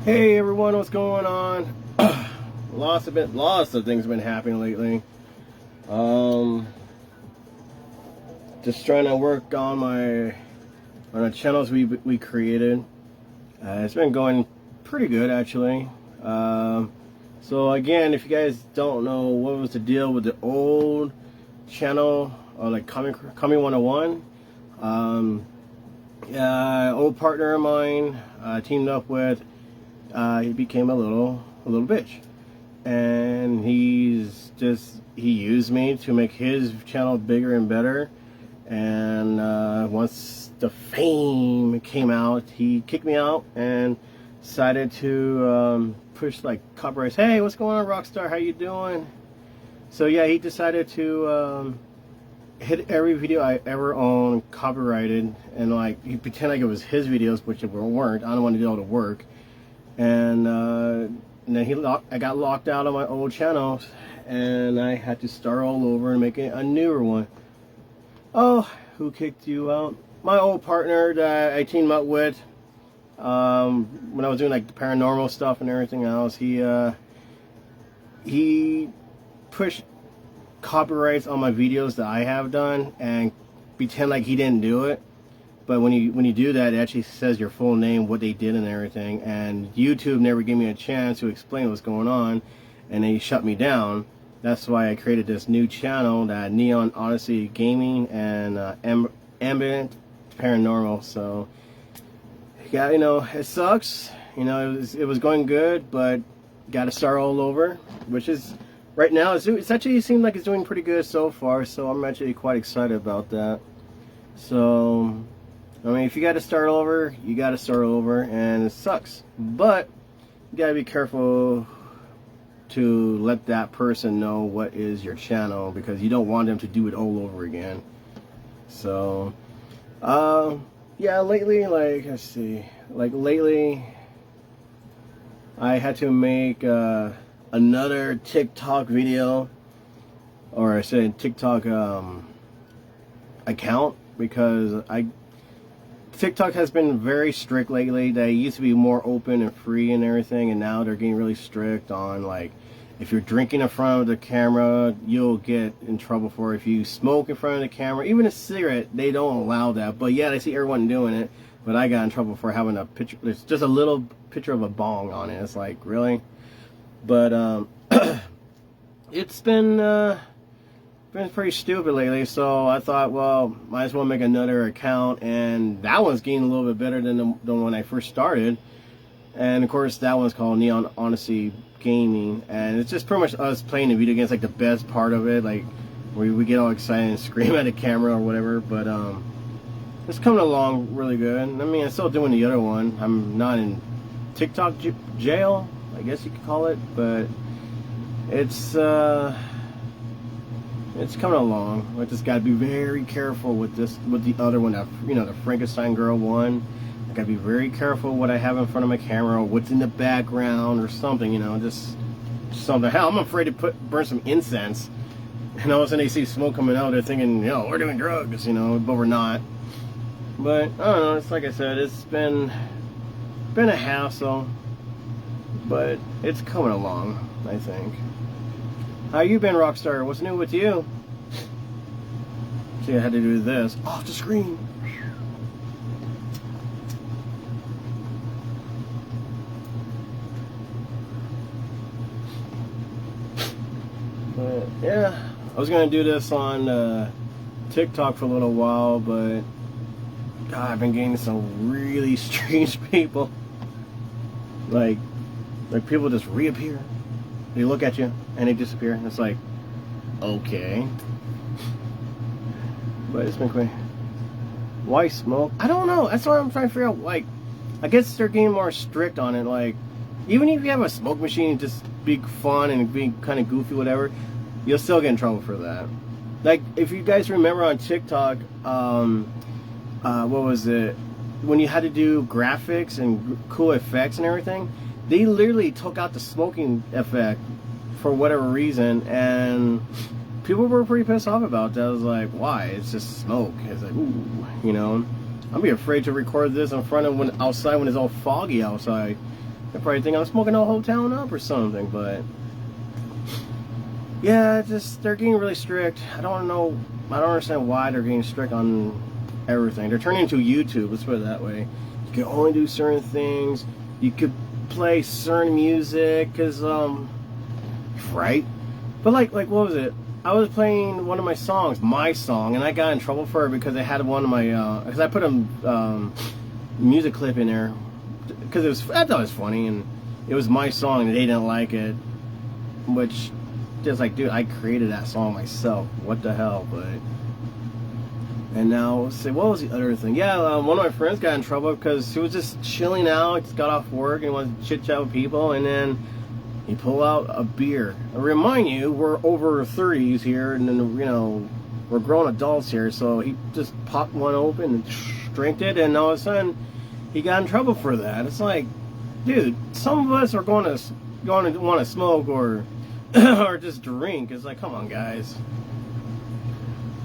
Hey everyone, what's going on? Lots of things have been happening lately. Just trying to work on the channels we created. It's been going pretty good actually. So again, if you guys don't know what was the deal with the old channel, like Coming 101, old partner of mine teamed up with. He became a little bitch, and he used me to make his channel bigger and better. And once the fame came out, he kicked me out and decided to push like copyrights. Hey, what's going on, Rockstar? How you doing? So yeah, he decided to hit every video I ever owned copyrighted, and like he pretended like it was his videos, which it weren't. I don't want to do all the work. And then I got locked out of my old channels, and I had to start all over and make a newer one. Oh, who kicked you out? My old partner that I teamed up with when I was doing like the paranormal stuff and everything else. He pushed copyrights on my videos that I have done and pretend like he didn't do it. But when you do that, it actually says your full name, what they did and everything. And YouTube never gave me a chance to explain what's going on, and they shut me down. That's why I created this new channel, that Neon Odyssey Gaming and Ambient Paranormal. So yeah, it sucks. It was going good, but got to start all over. Which is right now it's actually seemed like it's doing pretty good so far. So I'm actually quite excited about that. So. I mean, if you got to start over, you got to start over, and it sucks. But you got to be careful to let that person know what is your channel, because you don't want them to do it all over again. So, yeah, lately, lately, I had to make another TikTok video, or I said TikTok account, because TikTok has been very strict lately. They used to be more open and free and everything, and now they're getting really strict on, like, if you're drinking in front of the camera, you'll get in trouble for it. If you smoke in front of the camera, even a cigarette, they don't allow that. But yeah, I see everyone doing it, but I got in trouble for having a picture. It's just a little picture of a bong on it. It's like, really? But it's been pretty stupid lately, so I thought, well, might as well make another account, and that one's getting a little bit better than the one I first started. And of course, that one's called Neon Odyssey Gaming, and it's just pretty much us playing the video games, like the best part of it, like where we get all excited and scream at the camera or whatever. But it's coming along really good. I mean, I'm still doing the other one. I'm not in TikTok jail, I guess you could call it, but it's coming along. I just gotta be very careful with the other one, that, the Frankenstein girl one. I gotta be very careful what I have in front of my camera, or what's in the background, or something. Just something. Hell, I'm afraid to burn some incense, and all of a sudden they see smoke coming out. They're thinking, we're doing drugs, but we're not. But I don't know. It's like I said, it's been a hassle, but it's coming along, I think. How you been, Rockstar? What's new with you? See, I had to do this off the screen. But yeah, I was gonna do this on TikTok for a little while, but God, I've been getting some really strange people. Like people just reappear. They look at you and they disappear. It's like, okay. But it's been quick. Why smoke? I don't know. That's what I'm trying to figure out. Like, I guess they're getting more strict on it. Like, even if you have a smoke machine, just be fun and be kind of goofy, whatever, you'll still get in trouble for that. Like, if you guys remember on TikTok, what was it? When you had to do graphics and cool effects and everything, they literally took out the smoking effect for whatever reason, and people were pretty pissed off about that. I was like, why? It's just smoke. It's like, ooh, I'd be afraid to record this in front of outside when it's all foggy outside. They probably think I'm smoking the whole town up or something, but yeah, just they're getting really strict. I don't understand why they're getting strict on everything. They're turning into YouTube, let's put it that way. You can only do certain things. You could play certain music, cause right? But like what was it? I was playing one of my songs, my song, and I got in trouble for it because I had one of my because I put a music clip in there because I thought it was funny and it was my song and they didn't like it, which just like, dude, I created that song myself. What the hell? But and now let's see, what was the other thing? Yeah, one of my friends got in trouble because he was just chilling out, just got off work and wanted to chit chat with people, and then he pulled out a beer. I remind you, we're over 30s here, and then, you know, we're grown adults here, so he just popped one open and drank it, and all of a sudden, he got in trouble for that. It's like, dude, some of us are going to want to smoke or or just drink. It's like, come on, guys.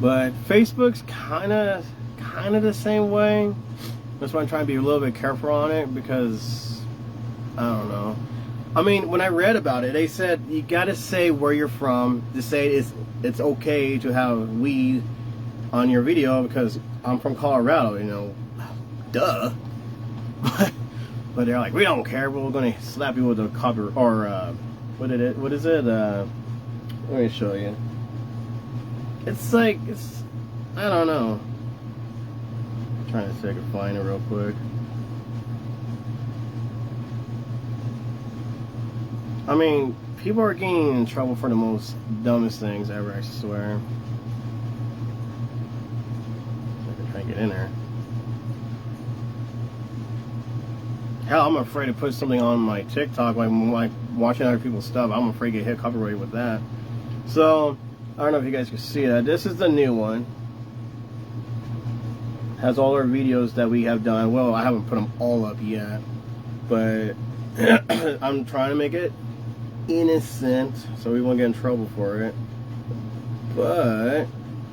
But Facebook's kind of the same way. That's why I'm trying to be a little bit careful on it, because I don't know. I mean, when I read about it, they said you gotta say where you're from to say it's okay to have weed on your video, because I'm from Colorado, you know, duh. But they're like, we don't care, but we're gonna slap you with a copy or what is it? Let me show you. It's like I don't know. I'm trying to see if I can find it real quick. I mean, people are getting in trouble for the most dumbest things ever, I swear. I can try and get in there. Hell, I'm afraid to put something on my TikTok, like watching other people's stuff. I'm afraid to get hit copyright with that. So, I don't know if you guys can see that. This is the new one. Has all our videos that we have done. Well, I haven't put them all up yet, but I'm trying to make it innocent so we won't get in trouble for it. But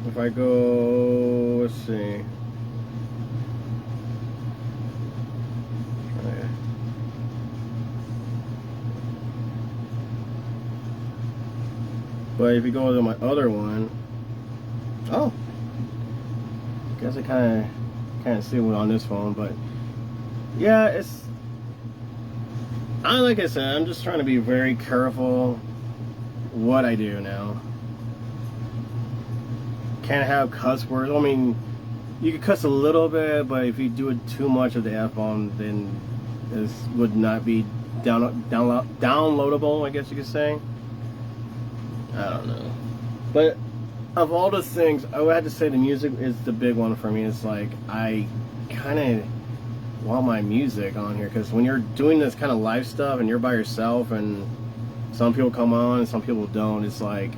if I go, let's see. But if you go to my other one, oh, I guess I kind of see one on this phone. But yeah, like I said, I'm just trying to be very careful what I do now. Can't have cuss words. I mean, you can cuss a little bit, but if you do it too much of the F-bomb, then this would not be downloadable, I guess you could say. I don't know. But of all the things, I would have to say the music is the big one for me. It's like, I kind of want my music on here, because when you're doing this kind of live stuff and you're by yourself and some people come on and some people don't, it's like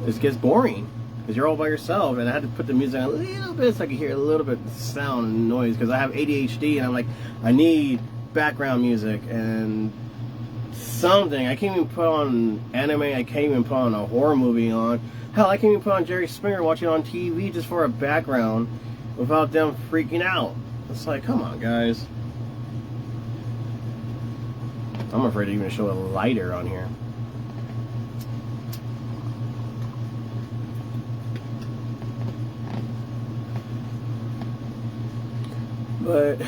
it gets boring because you're all by yourself, and I had to put the music on a little bit so I could hear a little bit of sound and noise, because I have ADHD and I'm like, I need background music and something. I can't even put on anime, I can't even put on a horror movie on. Hell, I can't even put on Jerry Springer, watch it on TV just for a background without them freaking out. It's like, come on, guys. I'm afraid to even show a lighter on here. But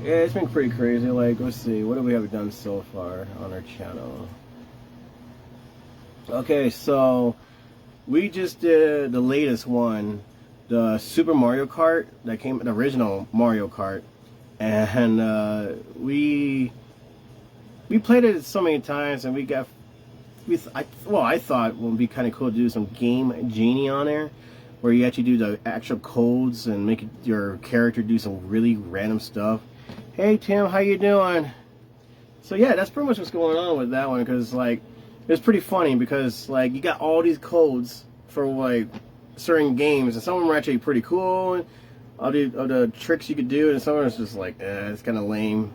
yeah, it's been pretty crazy. Like, let's see, what have we done so far on our channel? Okay, so we just did the latest one, the Super Mario Kart that came, the original Mario Kart, and we played it so many times, and I thought it would be kind of cool to do some Game Genie on there, where you actually do the actual codes and make your character do some really random stuff. Hey Tim, how you doing? So yeah, that's pretty much what's going on with that one, because like it's pretty funny, because like you got all these codes for like certain games, and some of them are actually pretty cool, and all the tricks you could do, and some of them is just like it's kind of lame.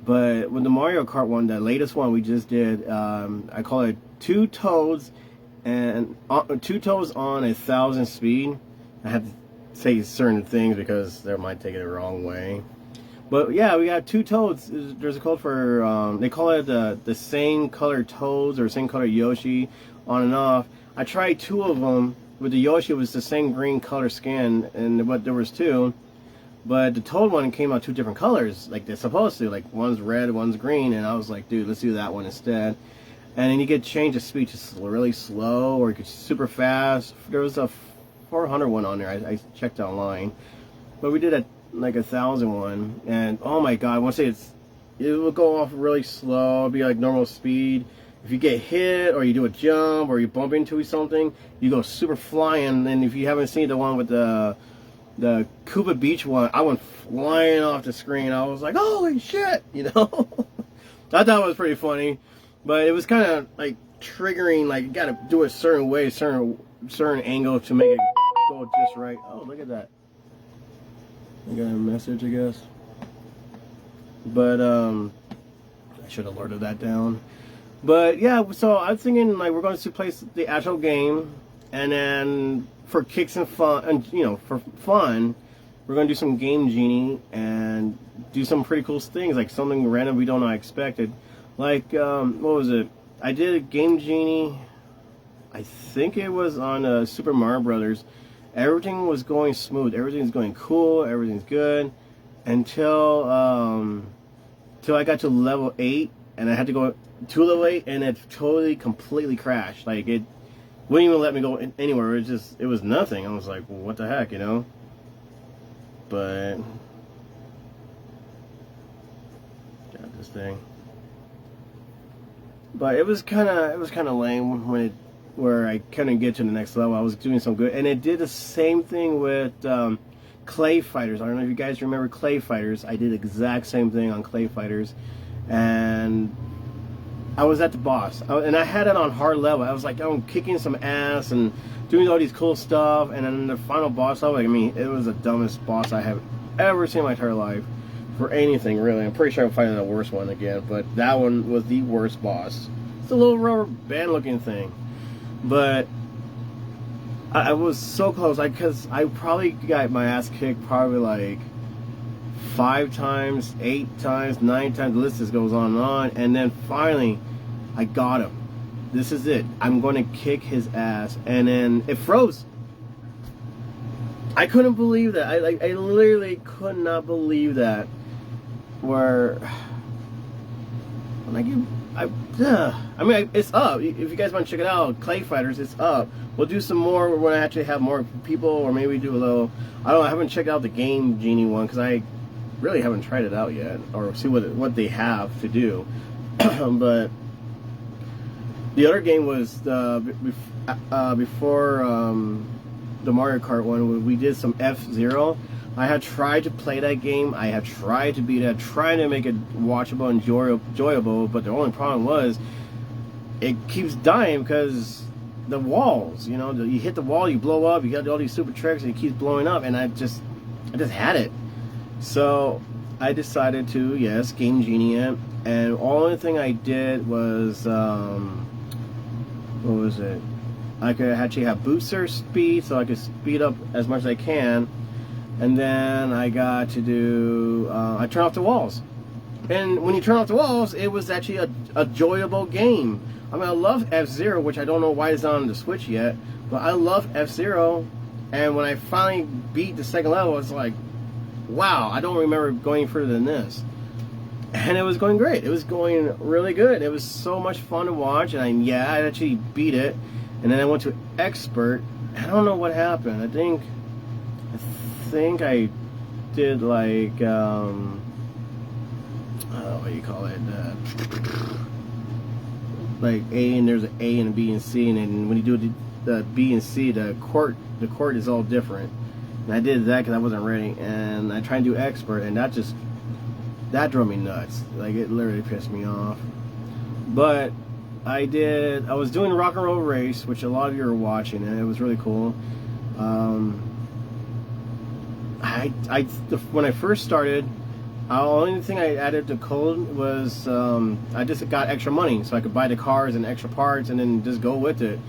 But with the Mario Kart one, the latest one we just did, I call it two toads on 1,000 speed. I have to say certain things because they might take it the wrong way. But yeah, we got 2 toads. There's a code for, they call it the same color toads or same color Yoshi on and off. I tried 2 of them. With the Yoshi, it was the same green color skin, but there was 2. But the toad one came out 2 different colors, like they're supposed to. Like one's red, one's green, and I was like, dude, let's do that one instead. And then you could change the speed to really slow, or you could super fast. There was a 400 one on there. I checked online, but we did like 1,000 one, and oh my god, I want to say it will go off really slow. It'll be like normal speed. If you get hit, or you do a jump, or you bump into something, you go super flying. And if you haven't seen the one with the Cuba Beach one, I went flying off the screen. I was like, holy shit, you know? I thought it was pretty funny, but it was kind of like triggering, like you got to do it a certain way, certain angle to make it go just right. Oh, look at that. I got a message, I guess. But I should have alerted that down. But yeah, so I was thinking like we're going to play the actual game, and then for kicks and fun, and you know, for fun, we're going to do some Game Genie and do some pretty cool things, like something random we don't know I expected. Like what was it? I did a Game Genie. I think it was on Super Mario Brothers. Everything was going smooth. Everything's going cool. Everything's good until till I got to level 8, and I had to go to level 8, and it totally, completely crashed. Like it wouldn't even let me go anywhere. It was nothing. I was like, well, what the heck, you know? But got this thing. But it was kind of lame where I couldn't get to the next level. I was doing some good, and it did the same thing with Clay Fighters. I don't know if you guys remember Clay Fighters. I did the exact same thing on Clay Fighters, and I was at the boss, and I had it on hard level. I was like, I'm kicking some ass and doing all these cool stuff, and then the final boss level, I mean, it was the dumbest boss I have ever seen in my entire life for anything, really. I'm pretty sure I'm fighting the worst one again, but that one was the worst boss. It's a little rubber band looking thing, but I was so close, because I probably got my ass kicked probably like 5 times, 8 times, 9 times, the list just goes on, and then finally, I got him. This is it. I'm going to kick his ass, and then it froze. I couldn't believe that. I literally could not believe that. Where, when I mean, it's up. If you guys want to check it out, Clay Fighters, it's up. We'll do some more when I actually have more people, or maybe do a little, I don't know, I haven't checked out the Game Genie one, because I really haven't tried it out yet, or see what they have to do. But the other game was before the Mario Kart one. We did some F-Zero. I had tried to play that game. I had tried to beat it, trying to make it watchable and enjoyable, but the only problem was it keeps dying because the walls, you know, you hit the wall, you blow up, you got all these super tricks, and it keeps blowing up, and I just had it. So I decided to, yes, Game Genie it, and the only thing I did was, what was it? I could actually have booster speed, so I could speed up as much as I can, and then I got to do, I turned off the walls. And when you turn off the walls, it was actually a enjoyable game. I mean, I love F-Zero, which I don't know why it's not on the Switch yet, but I love F-Zero, and when I finally beat the second level, it's like, wow, I don't remember going further than this. And it was going great. It was going really good. It was so much fun to watch, and I actually beat it. And then I went to Expert. I don't know what happened. I think I did like, what do you call it? Like A, and there's an A and a B and C, and then when you do the B and C, the court is all different. And I did that because I wasn't ready, and I tried to do Expert, and that drove me nuts. Like, it literally pissed me off. But I was doing Rock and Roll Race, which a lot of you are watching, and it was really cool. When I first started, the only thing I added to code was I just got extra money, so I could buy the cars and extra parts, and then just go with it.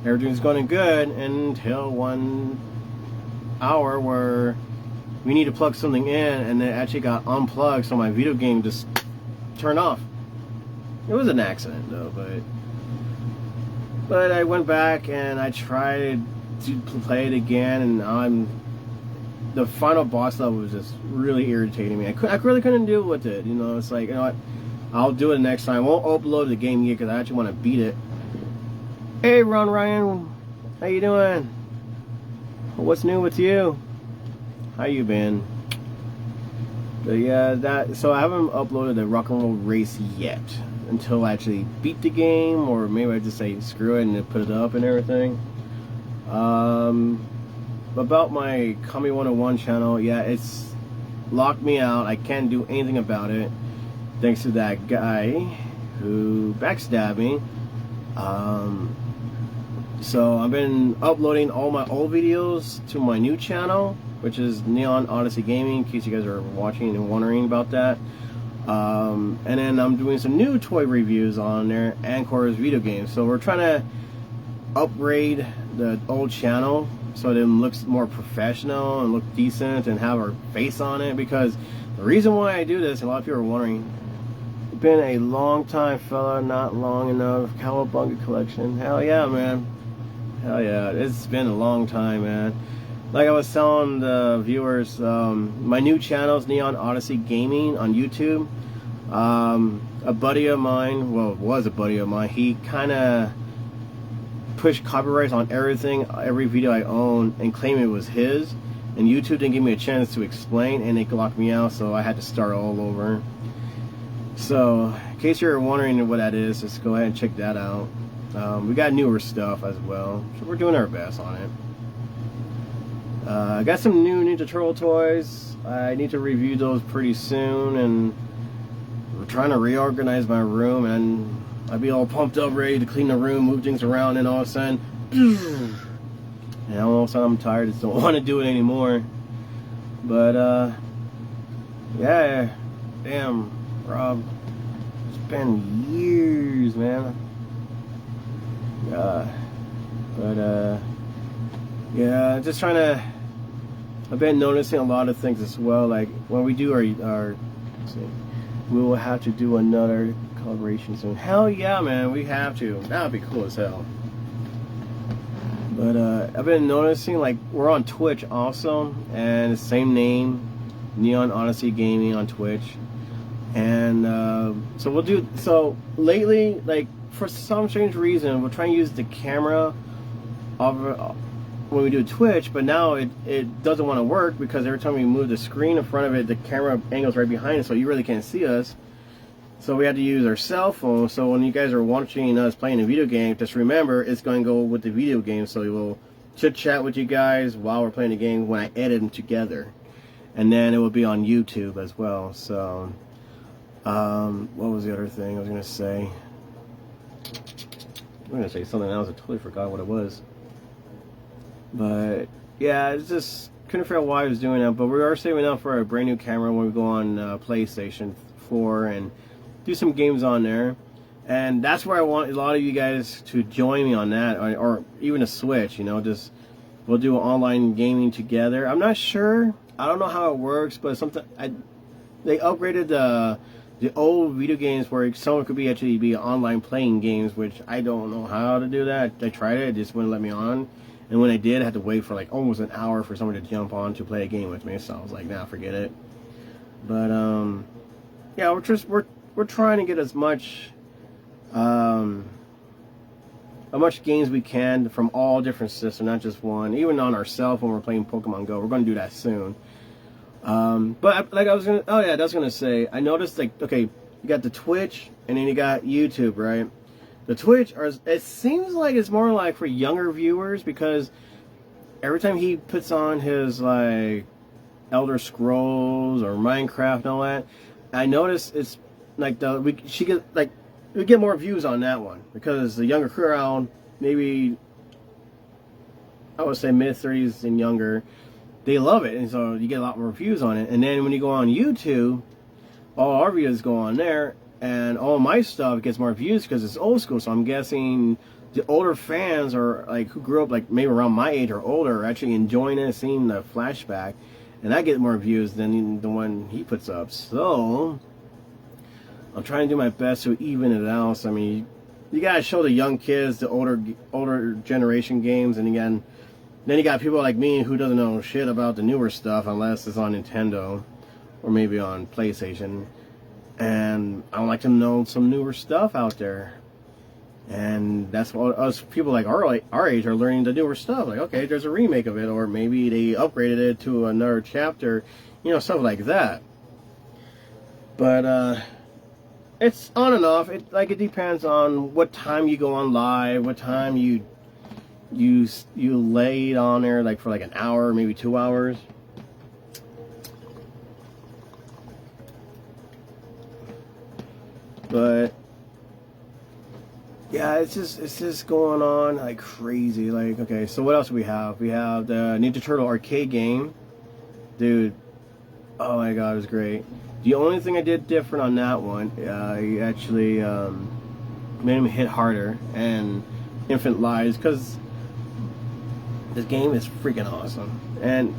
Everything's going good until 1 hour where we need to plug something in, and it actually got unplugged, so my video game just turned off. It was an accident though, but I went back and I tried to play it again, and the final boss level was just really irritating me. I really couldn't deal with it. You know, it's like, you know what, I'll do it next time. I won't upload the game yet because I actually want to beat it. Hey, Ron Ryan, how you doing? What's new with you? How you been? But yeah, so I haven't uploaded the Rock and Roll Race yet until I actually beat the game, or maybe I just say screw it and put it up and everything. About my Comedy 101 channel, yeah, it's locked me out. I can't do anything about it thanks to that guy who backstabbed me. So I've been uploading all my old videos to my new channel, which is Neon Odyssey Gaming, in case you guys are watching and wondering about that. And then I'm doing some new toy reviews on there and Core's video games. So we're trying to upgrade the old channel so that it looks more professional and look decent and have our face on it, because the reason why I do this, a lot of people are wondering, it's been a long time, fella, not long enough. Cowabunga collection, hell yeah, man. Hell yeah, it's been a long time, man. Like I was telling the viewers, my new channel is Neon Odyssey Gaming on YouTube. A buddy of mine, well, was a buddy of mine, he kind of pushed copyrights on everything, every video I own, and claimed it was his. And YouTube didn't give me a chance to explain, and they locked me out, so I had to start all over. So, in case you're wondering what that is, just go ahead and check that out. We got newer stuff as well, so we're doing our best on it. I got some new Ninja Turtle toys. I need to review those pretty soon, and we're trying to reorganize my room, and I'd be all pumped up, ready to clean the room, move things around, and all of a sudden, and all of a sudden I'm tired, just don't want to do it anymore. But yeah, damn, Rob, it's been years, man. Yeah, just trying to. I've been noticing a lot of things as well. Like when we do our let's see, we will have to do another collaboration soon. Hell yeah, man, we have to. That'd be cool as hell. But I've been noticing, like, we're on Twitch also, and the same name, Neon Odyssey Gaming on Twitch. And so we'll do. So lately, like, for some strange reason, we're trying to use the camera of when we do Twitch, but now it doesn't want to work, because every time we move the screen in front of it, the camera angles right behind it, so you really can't see us. So we had to use our cell phone. So when you guys are watching us playing a video game, just remember it's going to go with the video game. So we will chit chat with you guys while we're playing the game when I edit them together, and then it will be on YouTube as well. So what was the other thing I was going to say? I'm going to say something else. I totally forgot what it was. But yeah, it's just couldn't figure out why I was doing that. But we are saving up for a brand new camera when we go on PlayStation 4 and do some games on there. And that's where I want a lot of you guys to join me on that, or even a Switch. You know, just we'll do online gaming together. I'm not sure. I don't know how it works, but they upgraded the old video games where someone could actually be online playing games, which I don't know how to do that. I tried it, it just wouldn't let me on. And when I did, I had to wait for like almost an hour for someone to jump on to play a game with me. So I was like, nah, forget it. But yeah, we're trying to get as much games we can from all different systems, not just one. Even on our cell phone, we're playing Pokemon Go. We're going to do that soon. But like I was gonna say, I noticed, like, okay, you got the Twitch and then you got YouTube, right? The Twitch, it seems like it's more like for younger viewers, because every time he puts on his like Elder Scrolls or Minecraft and all that, I notice it's like we get more views on that one, because the younger crowd, maybe I would say mid-30s and younger, they love it, and so you get a lot more views on it. And then when you go on YouTube, all our videos go on there, and all my stuff gets more views because it's old school. So I'm guessing the older fans, or like who grew up like maybe around my age or older, are actually enjoying it, seeing the flashback. and I get more views than the one he puts up. So I'm trying to do my best to even it out. So I mean, you gotta show the young kids the older generation games, and again, then you got people like me who doesn't know shit about the newer stuff unless it's on Nintendo or maybe on PlayStation. And I would like to know some newer stuff out there. And that's what us people like our age are learning the newer stuff. Like, okay, there's a remake of it, or maybe they upgraded it to another chapter, you know, stuff like that. But it's on and off. It depends on what time you go on live, what time you lay it on there, like for like an hour, maybe 2 hours. But yeah, it's just going on like crazy. Like, okay, so what else do we have? We have the Ninja Turtle arcade game, dude. Oh my god, it was great. The only thing I did different on that one, I actually made him hit harder and infinite lives, because this game is freaking awesome. And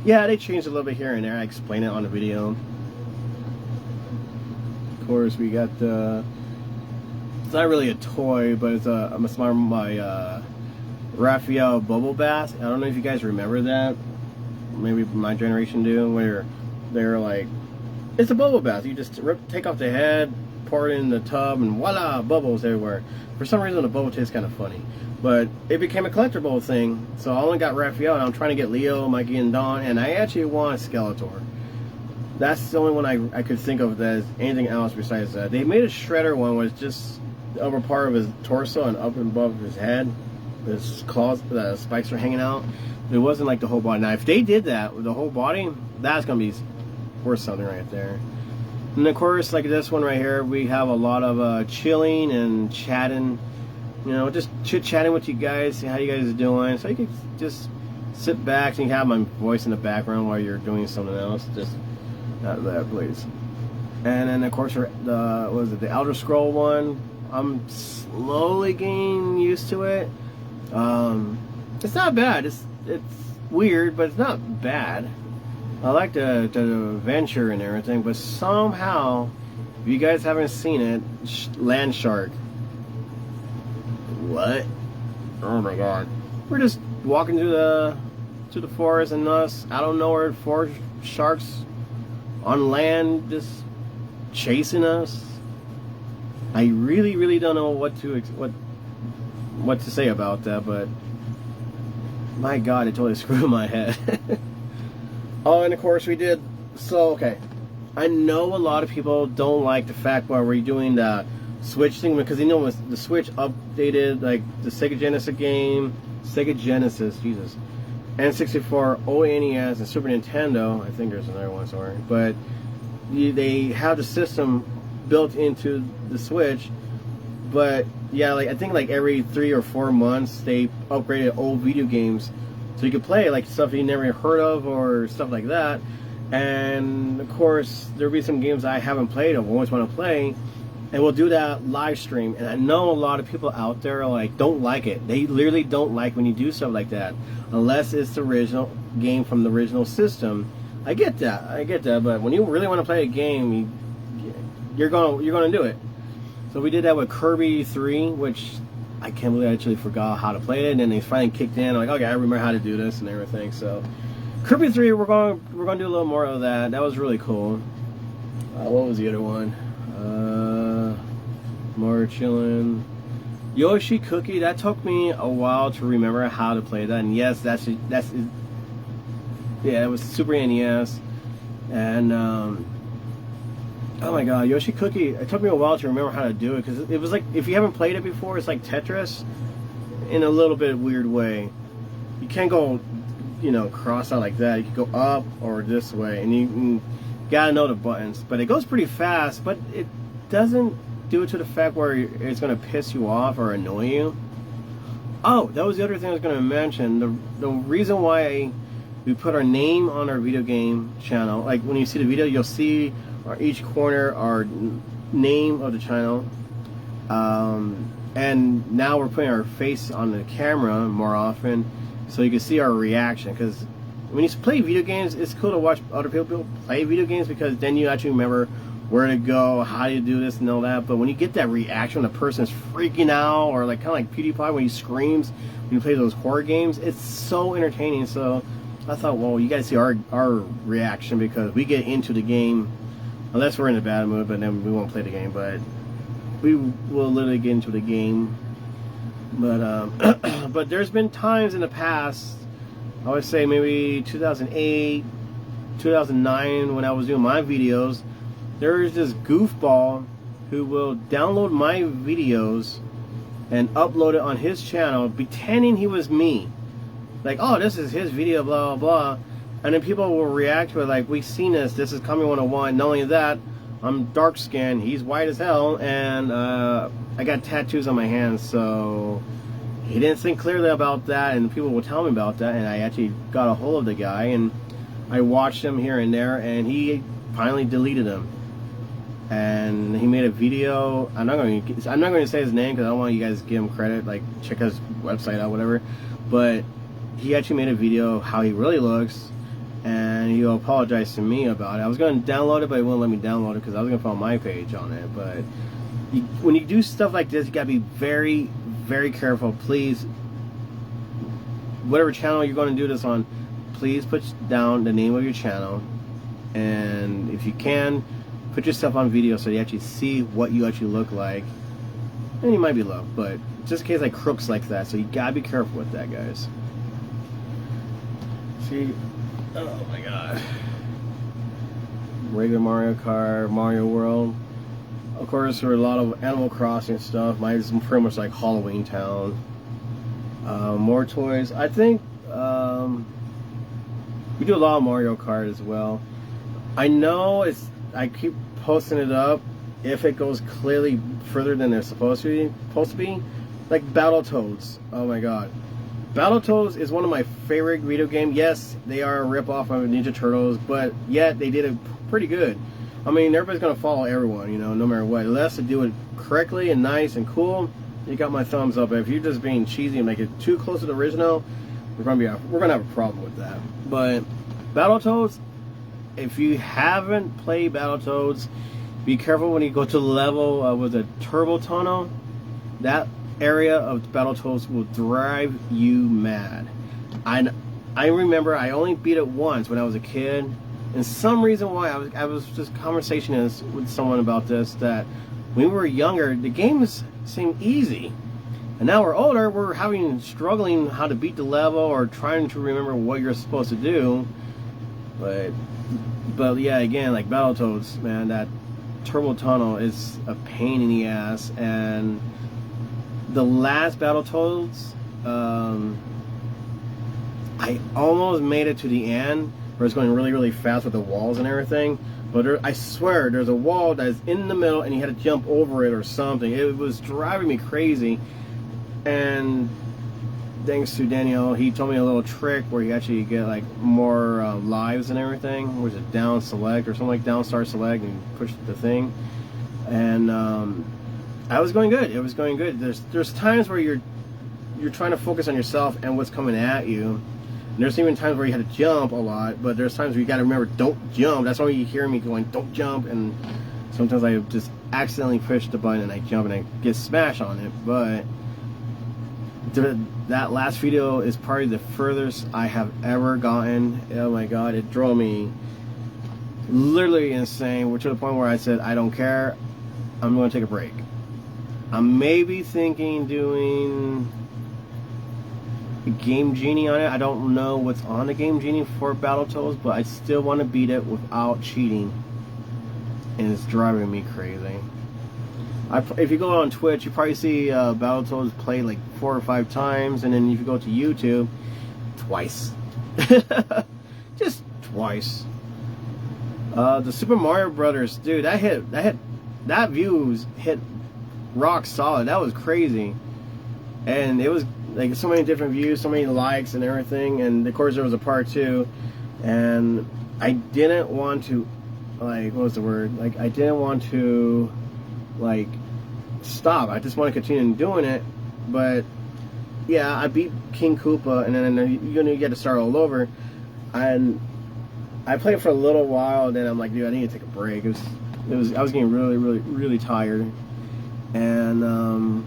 yeah, they changed a little bit here and there. I explained it on the video. Of course, we got the, it's not really a toy, but it's my Raphael bubble bath. I don't know if you guys remember that. Maybe my generation do, where they're like, it's a bubble bath. You just take off the head, pour it in the tub, and voila, bubbles everywhere. For some reason, the bubble tastes kind of funny. But it became a collectible thing, so I only got Raphael, and I'm trying to get Leo, Mikey, and Dawn, and I actually want Skeletor. That's the only one I could think of that is anything else besides that. They made a Shredder one where it's just the upper part of his torso and up and above his head. His claws, the spikes are hanging out. It wasn't like the whole body. Now, if they did that with the whole body, that's going to be worth something right there. And of course, like this one right here, we have a lot of chilling and chatting. You know, just chit-chatting with you guys, see how you guys are doing. So you can just sit back and you have my voice in the background while you're doing something else. Just not that, please. And then of course, the Elder Scroll one. I'm slowly getting used to it. It's not bad. It's weird, but it's not bad. I like the adventure and everything, but somehow, if you guys haven't seen it, Land Shark. What? Oh my god. We're just walking through the forest, and us out of nowhere, 4 sharks on land just chasing us. I really don't know what to say about that, but my god, it totally screwed my head. Oh, and of course we did. So okay, I know a lot of people don't like the fact where we're doing the Switch thing, because you know the Switch updated like the Sega Genesis, Jesus, N64, ONES, and Super Nintendo. I think there's another one somewhere, but they have the system built into the Switch. But yeah, like I think like every 3 or 4 months they upgraded old video games so you could play like stuff you never heard of or stuff like that. And of course there'll be some games I haven't played or always want to play, and we'll do that live stream. And I know a lot of people out there like don't like it. They literally don't like when you do stuff like that unless it's the original game from the original system. I get that, but when you really want to play a game, you're gonna do it. So we did that with Kirby 3, which I can't believe I actually forgot how to play it, and then they finally kicked in. I'm like, okay, I remember how to do this and everything. So Kirby 3, we're gonna do a little more of that. That was really cool. What was the other one? More chillin'. Yoshi Cookie. That took me a while to remember how to play that. And yes, that's yeah, it was Super NES. And oh my god, Yoshi Cookie. It took me a while to remember how to do it, because it was like, if you haven't played it before, it's like Tetris in a little bit weird way. You can't go, you know, cross out like that. You can go up or this way, and you gotta know the buttons. But it goes pretty fast, but it doesn't do it to the fact where it's gonna piss you off or annoy you. Oh, that was the other thing I was gonna mention. The reason why we put our name on our video game channel, like when you see the video, you'll see each corner our name of the channel, and now we're putting our face on the camera more often so you can see our reaction, because when you play video games, it's cool to watch other people play video games because then you actually remember where to go, how you do this and all that. But when you get that reaction when the person's freaking out, or like kind of like PewDiePie when he screams when you play those horror games, it's so entertaining. So I thought, well, you guys see our reaction because we get into the game, unless we're in a bad mood, but then we won't play the game. But we will literally get into the game. But but there's been times in the past, I would say maybe 2008, 2009, when I was doing my videos, there's this goofball who will download my videos and upload it on his channel, pretending he was me. Like, oh, this is his video, blah, blah, blah. And then people will react to it like, we've seen this is Coming 101. Not only that, I'm dark skinned, he's white as hell, and I got tattoos on my hands, so he didn't think clearly about that, and people will tell me about that, and I actually got a hold of the guy, and I watched him here and there, and he finally deleted him. And he made a video. I'm not going to say his name because I don't want you guys to give him credit, like check his website out, whatever. But he actually made a video how he really looks, and he apologized to me about it. I was going to download it, but he wouldn't let me download it because I was going to put my page on it. But when you do stuff like this, you got to be very, very careful. Please, whatever channel you're going to do this on, please put down the name of your channel, and if you can, put yourself on video so you actually see what you actually look like. And you might be loved, but just in case like crooks like that, so you gotta be careful with that, guys. See, oh my god, regular Mario Kart, Mario World. Of course, there are a lot of Animal Crossing stuff. Mine's pretty much like Halloween Town. More toys. I think we do a lot of Mario Kart as well. I know I keep posting it up if it goes clearly further than they're supposed to be. Like Battletoads. Oh my god. Battletoads is one of my favorite video games. Yes, they are a rip-off of Ninja Turtles, but yet they did it pretty good. I mean, everybody's gonna follow everyone, you know, no matter what. Unless they do it correctly and nice and cool, you got my thumbs up. But if you're just being cheesy and make it too close to the original, we're gonna have a problem with that. But Battletoads, if you haven't played Battletoads, be careful when you go to the level with a turbo tunnel. That area of Battletoads will drive you mad. I remember I only beat it once when I was a kid, and some reason why I was just conversating with someone about this, that when we were younger the games seemed easy, and now we're older, we're struggling how to beat the level or trying to remember what you're supposed to do. But yeah, again, like Battletoads, man, that turbo tunnel is a pain in the ass. And the last Battletoads, I almost made it to the end where it's going really, really fast with the walls and everything. But I swear, there's a wall that's in the middle and you had to jump over it or something. It was driving me crazy. And thanks to Daniel, he told me a little trick where you actually get like more lives and everything, which is down select or something, like down start select, and push the thing. And I was going good. It was going good. There's times where you're trying to focus on yourself and what's coming at you. And there's even times where you had to jump a lot, but there's times where you got to remember, don't jump. That's why you hear me going, don't jump. And sometimes I just accidentally push the button and I jump and I get smashed on it. But that last video is probably the furthest I have ever gotten. Oh my god, it drove me literally insane, to the point where I said, I don't care, I'm going to take a break. I'm maybe thinking doing a Game Genie on it. I don't know what's on the Game Genie for Battletoads, but I still want to beat it without cheating, and it's driving me crazy. If you go on Twitch, you probably see Battletoads played like 4 or 5 times, and then if you go to YouTube, twice. Just twice. The Super Mario Brothers, dude, that views hit rock solid. That was crazy, and it was like so many different views, so many likes and everything. And of course there was a part 2, and I didn't want to, like, what was the word? Like, I didn't want to, like, stop. I just want to continue doing it. But yeah, I beat King Koopa, and then you get to start all over. And I played for a little while, and then I'm like, dude, I need to take a break. I was getting really tired. And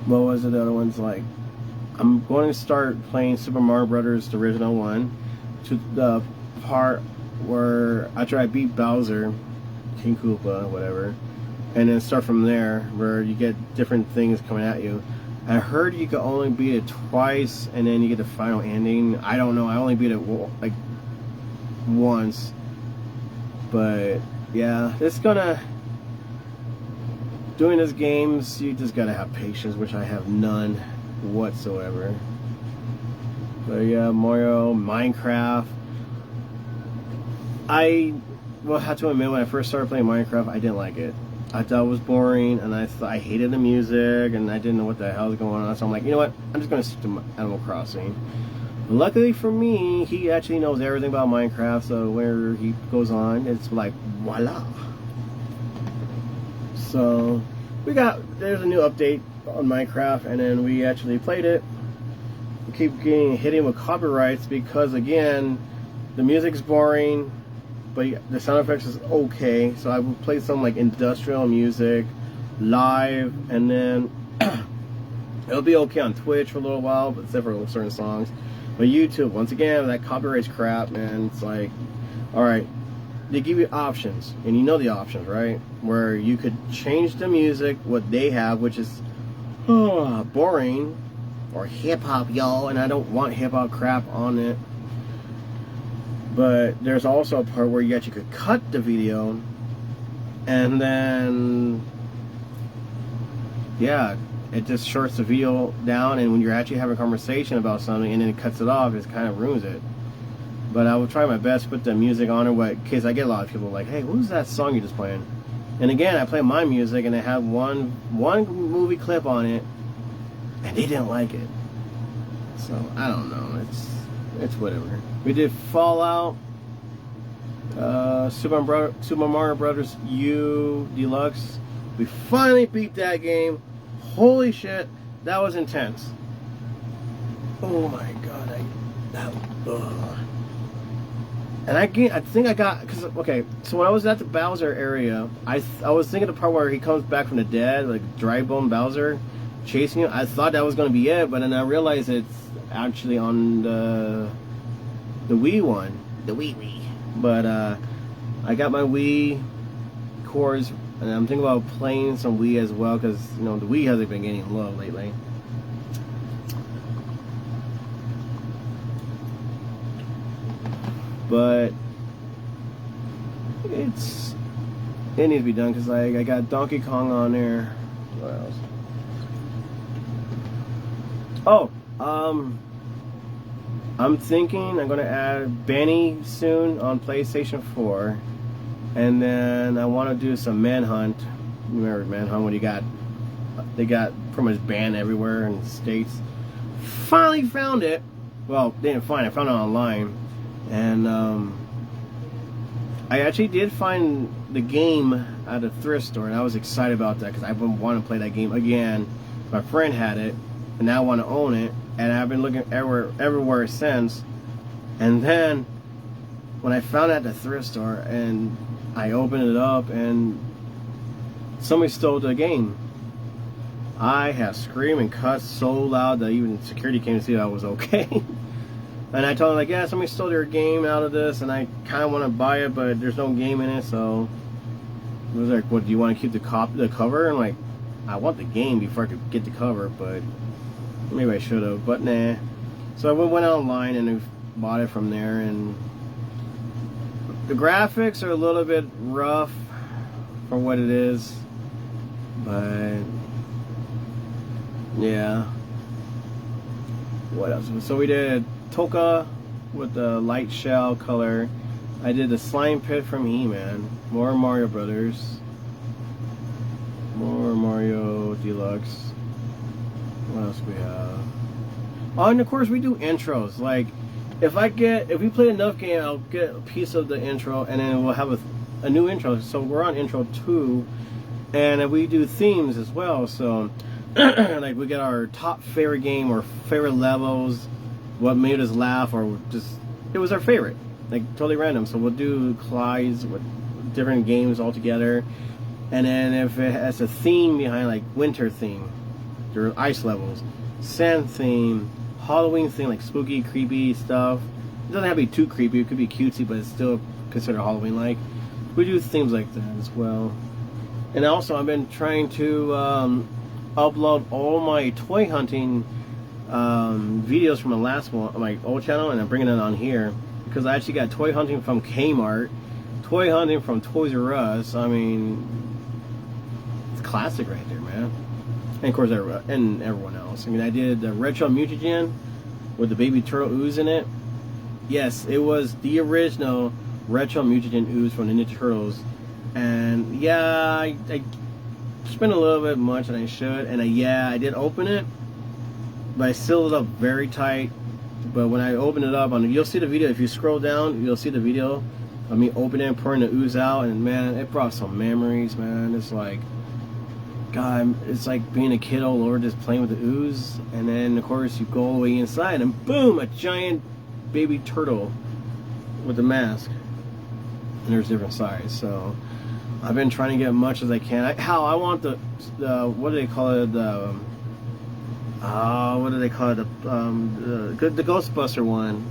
what was it? The other one's like, I'm going to start playing Super Mario Brothers, the original one, to the part where after I beat Bowser, King Koopa, whatever, and then start from there where you get different things coming at you. I heard you could only beat it twice, and then you get the final ending. I don't know. I only beat it like once, but yeah, it's gonna. Doing these games, you just gotta have patience, which I have none whatsoever. But yeah, Mario, Minecraft. I will have to admit, when I first started playing Minecraft, I didn't like it. I thought it was boring, and I hated the music, and I didn't know what the hell was going on. So I'm like, you know what? I'm just gonna stick to Animal Crossing. Luckily for me, he actually knows everything about Minecraft, so where he goes on, it's like voila. So there's a new update on Minecraft, and then we actually played it. We keep getting hit with copyrights because, again, the music's boring, but the sound effects is okay. So I would play some like industrial music live, and then it'll be okay on Twitch for a little while, but except for certain songs. But YouTube, once again, that copyrights crap, man. It's like, all right, they give you options, and you know the options, right? Where you could change the music, what they have, which is boring, or hip-hop, y'all, and I don't want hip-hop crap on it. But there's also a part where you actually could cut the video, and then, yeah, it just shorts the video down, and when you're actually having a conversation about something, and then it cuts it off, it kind of ruins it. But I will try my best to put the music on it, in case I get a lot of people like, hey, what was that song you're just playing? And again, I play my music, and I have one movie clip on it, and they didn't like it. So I don't know. It's whatever. We did Fallout, Super Mario Brothers U Deluxe. We finally beat that game. Holy shit, that was intense. Oh my god, And I think I got, because, okay, so when I was at the Bowser area, I was thinking the part where he comes back from the dead, like dry bone Bowser chasing you. I thought that was going to be it, but then I realized it's actually on the Wii one. The Wii. But I got my Wii cords, and I'm thinking about playing some Wii as well, because, you know, the Wii hasn't been getting love lately. But it needs to be done, because I got Donkey Kong on there. What else? Oh, I'm thinking I'm gonna add Benny soon on PlayStation 4, and then I want to do some Manhunt. Remember Manhunt when they got pretty much banned everywhere in the States. Finally found it. Well, they didn't find it. I found it online. And I actually did find the game at a thrift store, and I was excited about that because I want to play that game again. My friend had it, and now I want to own it, and I've been looking everywhere since. And then when I found it at the thrift store, and I opened it up, and somebody stole the game. I have screamed and cussed so loud that even security came to see that I was okay. And I told them, like, yeah, somebody stole their game out of this, and I kind of want to buy it, but there's no game in it, so it was like, what, do you want to keep the cover? And like, I want the game before I could get the cover, but maybe I should have, but nah. So I went online and I bought it from there, and the graphics are a little bit rough for what it is, but yeah. What else? So we did Toka with the light shell color. I did the slime pit from He-Man. More Mario Brothers. More Mario Deluxe. What else we have? Oh, and of course we do intros. Like, if we play enough game, I'll get a piece of the intro, and then we'll have a new intro. So we're on intro 2, and we do themes as well. So like, we get our top favorite game or favorite levels, what made us laugh, or just it was our favorite, like totally random. So we'll do Clyde's with different games all together, and then if it has a theme behind, like winter theme, there are ice levels, sand theme, Halloween theme, like spooky, creepy stuff. It doesn't have to be too creepy. It could be cutesy, but it's still considered Halloween-like. We do themes like that as well. And also, I've been trying to upload all my toy hunting videos from my last one, my old channel, and I'm bringing it on here because I actually got toy hunting from Kmart, toy hunting from Toys R Us. I mean, it's classic right there, man. And of course, everyone else. I mean, I did the Retro Mutagen with the baby turtle ooze in it. Yes, it was the original Retro Mutagen ooze from the Ninja Turtles. And yeah, I spent a little bit much than I should. And yeah, I did open it, but I sealed it up very tight. But when I open it up, you'll see the video. If you scroll down, you'll see the video of me opening and pouring the ooze out. And man, it brought some memories, man. It's like, God, it's like being a kid all over just playing with the ooze. And then, of course, you go all the way inside and boom, a giant baby turtle with a mask. And there's different sizes. So I've been trying to get as much as I can. I want the what do they call it? What do they call it? The Ghostbuster one.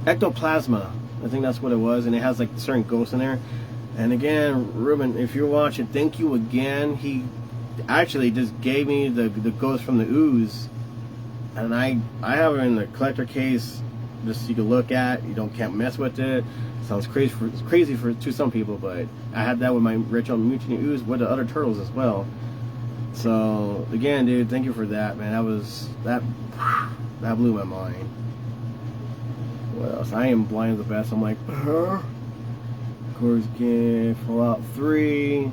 Ectoplasma. I think that's what it was. And it has like certain ghosts in there. And again, Ruben, if you're watching, thank you again. He actually just gave me the ghost from the ooze. And I have it in the collector case just so you can look at. You can't mess with it. Sounds crazy to some people, but I had that with my Retro Mutagen ooze with the other turtles as well. So again, dude, thank you for that, man. That blew my mind. What else? I am blind as the best. I'm like, huh? Of course, again, Fallout 3.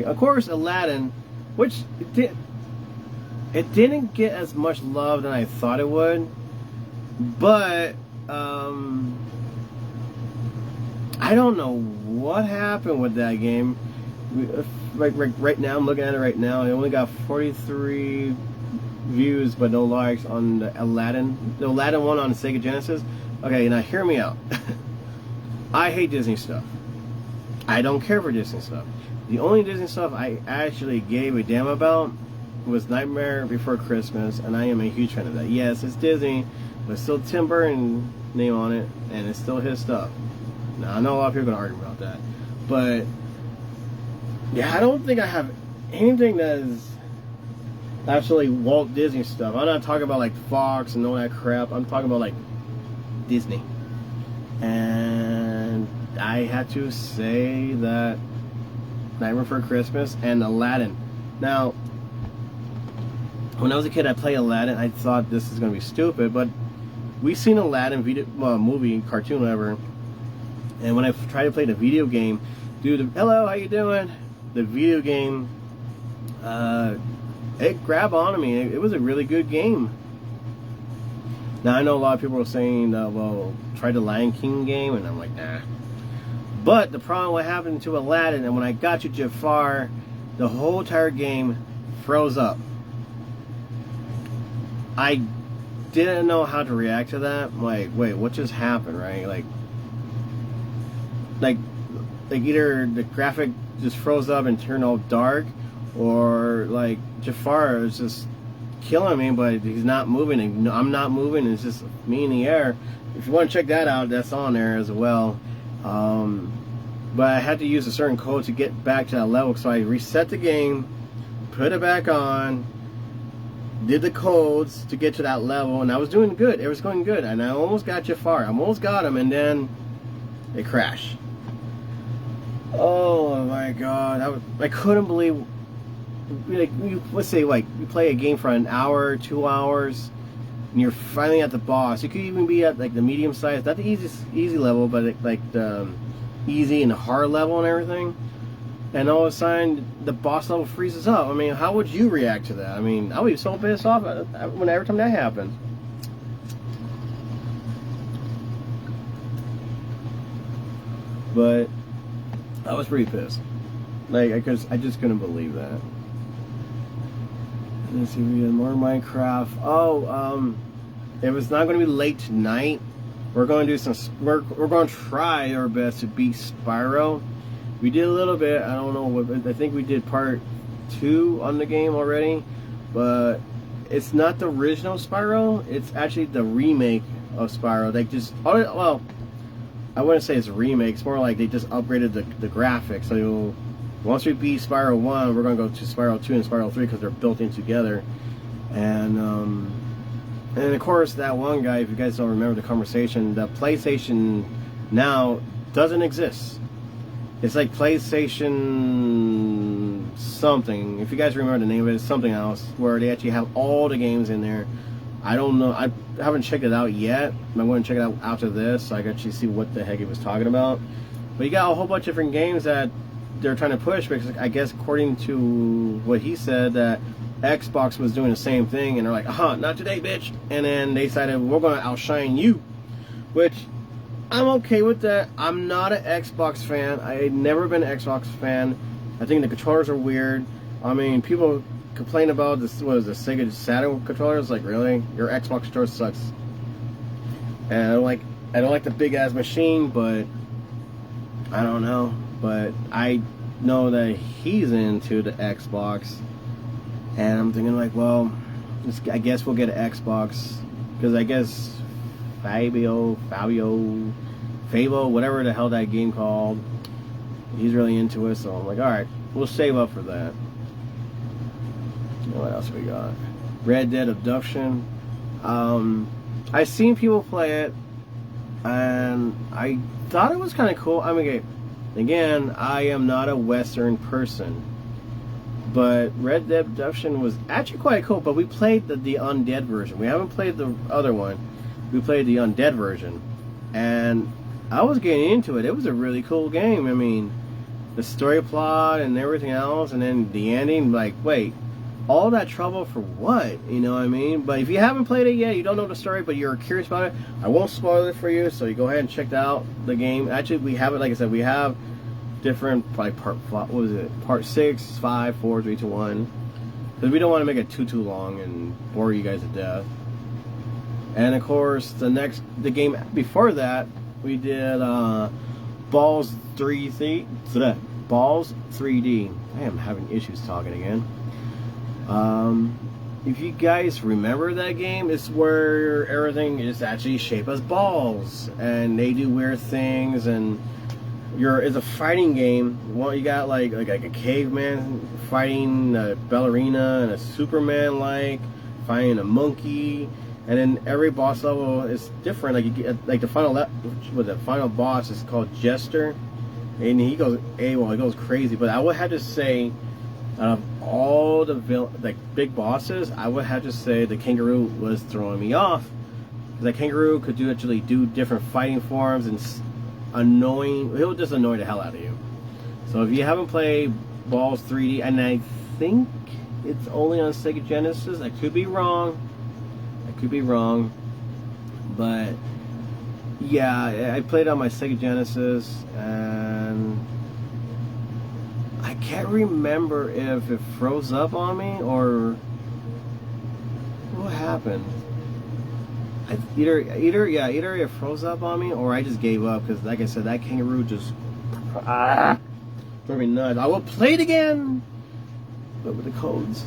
Of course, Aladdin, which it didn't get as much love than I thought it would, but I don't know what happened with that game. Right now, I'm looking at it right now. I only got 43 views, but no likes on the Aladdin one on the Sega Genesis. Okay, now hear me out. I hate Disney stuff. I don't care for Disney stuff. The only Disney stuff I actually gave a damn about was Nightmare Before Christmas, and I am a huge fan of that. Yes, it's Disney, but it's still Tim Burton name on it, and it's still his stuff. Now, I know a lot of people are going to argue about that, but yeah, I don't think I have anything that is actually Walt Disney stuff. I'm not talking about like Fox and all that crap. I'm talking about like Disney. And I had to say that Nightmare Before Christmas and Aladdin. Now, when I was a kid, I played Aladdin. I thought this is going to be stupid, but we seen Aladdin movie, cartoon, whatever. And when I tried to play the video game, dude, hello, how you doing? The video game, it grabbed onto me. It was a really good game. Now, I know a lot of people are saying, well, try the Lion King game, and I'm like, nah. But the problem, what happened to Aladdin, and when I got to Jafar, the whole entire game froze up. I didn't know how to react to that. I'm like, wait, what just happened, right? Like either the graphic just froze up and turned all dark, or like Jafar is just killing me, but he's not moving, and I'm not moving. It's just me in the air. If you want to check that out, that's on there as well. But I had to use a certain code to get back to that level, so I reset the game, put it back on, did the codes to get to that level, and I was doing good. It was going good, and I almost got Jafar. I almost got him, and then it crashed. Oh my God! I couldn't believe. Like, let's say, like, you play a game for an hour, 2 hours, and you're finally at the boss. You could even be at like the medium size, not the easy level, but like the easy and hard level and everything. And all of a sudden, the boss level freezes up. I mean, how would you react to that? I mean, I would be so pissed off every time that happened. But I was pretty pissed. Like, I just couldn't believe that. Let's see, we had more Minecraft. Oh, if it's not going to be late tonight, we're going to do some. We're going to try our best to beat Spyro. We did a little bit. I don't know what. I think we did part 2 on the game already, but it's not the original Spyro. It's actually the remake of Spyro. They just, well, I wouldn't say it's a remake. It's more like they just upgraded the graphics. So once we beat Spyro 1, we're going to go to Spyro 2 and Spyro 3 because they're built in together. And of course, that one guy, if you guys don't remember the conversation, the PlayStation Now doesn't exist. It's like PlayStation something. If you guys remember the name of it, it's something else where they actually have all the games in there. I don't know. I haven't checked it out yet. I'm going to check it out after this so I can actually see what the heck he was talking about. But you got a whole bunch of different games that they're trying to push because I guess according to what he said that Xbox was doing the same thing and they're like, not today, bitch. And then they decided we're going to outshine you, which I'm okay with that. I'm not an Xbox fan. I've never been an Xbox fan. I think the controllers are weird. I mean, people complain about this. What is the Sega Saturn controllers? Like, really? Your Xbox controller sucks. And I don't like the big ass machine, but I don't know. But I know that he's into the Xbox, and I'm thinking like, well, I guess we'll get an Xbox because I guess Fabio, whatever the hell that game called, he's really into it. So I'm like, all right, we'll save up for that. What else we got? Red Dead Abduction. I've seen people play it, and I thought it was kind of cool. I mean, again, I am not a Western person, but Red Dead Abduction was actually quite cool. But we played the undead version. We haven't played the other one. We played the undead version, and I was getting into it. It was a really cool game. I mean, the story plot and everything else, and then the ending, like, wait, all that trouble for what? You know what I mean? But if you haven't played it yet, you don't know the story, but you're curious about it, I won't spoil it for you, so you go ahead and check out the game. Actually, we have it, like I said, we have different, like, part 6, 5, 4, 3, 2, 1, because we don't want to make it too long and bore you guys to death. And of course, the game before that, we did Balls 3D. I am having issues talking again. If you guys remember that game, it's where everything is actually shaped as balls, and they do weird things, and it's a fighting game. Well, you got like a caveman fighting a ballerina, and a Superman fighting a monkey. And then every boss level is different. Like you get, like the final boss is called Jester, and he goes AWOL. He goes crazy. But I would have to say, out of all the big bosses, I would have to say the kangaroo was throwing me off. The kangaroo could actually do different fighting forms and he'll just annoy the hell out of you. So if you haven't played Balls 3D, and I think it's only on Sega Genesis, I could be wrong. But yeah, I played on my Sega Genesis, and I can't remember if it froze up on me or what happened. Either it froze up on me or I just gave up, because like I said, that kangaroo just drove me nuts. I will play it again, but with the codes.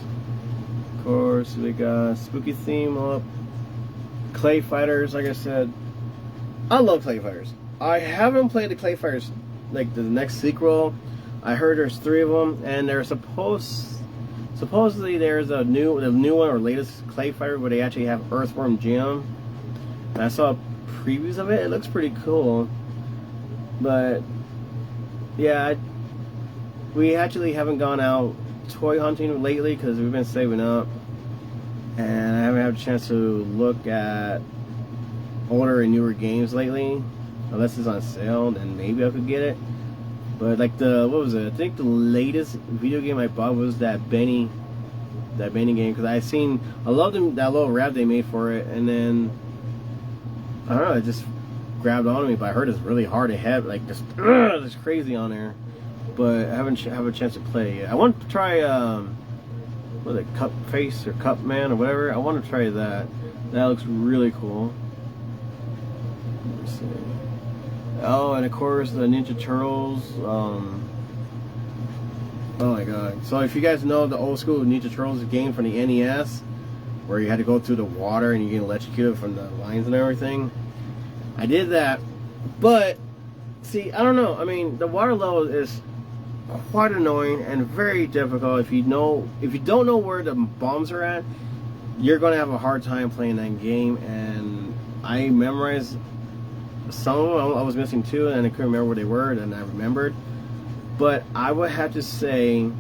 Of course, we got spooky theme up. Clay Fighters, like I said, I love Clay Fighters. I haven't played the Clay Fighters, like the next sequel. I heard there's 3 of them, and there's supposedly there's the new one or latest Clay Fighter where they actually have Earthworm Jim. And I saw previews of it. It looks pretty cool, but yeah, we actually haven't gone out toy hunting lately because we've been saving up. And I haven't had a chance to look at older and newer games lately, unless it's on sale, then maybe I could get it. But like what was it? I think the latest video game I bought was that Benny game, because I love that little rap they made for it, and then I don't know, it just grabbed onto me. But I heard it's really hard to have, like just it's crazy on there. But I haven't have a chance to play it yet. I want to try. What is it, Cup Face or Cup Man or whatever? I want to try that. That looks really cool. Let's see. Oh, and of course the Ninja Turtles. Oh my god. So if you guys know the old school Ninja Turtles game from the NES, where you had to go through the water and you get electrocuted from the lines and everything, I did that. But see, I don't know. I mean, the water level is quite annoying and very difficult. If you don't know where the bombs are at, you're gonna have a hard time playing that game. And I memorized some of them. I was missing two, and I couldn't remember where they were. And I remembered. But I would have to say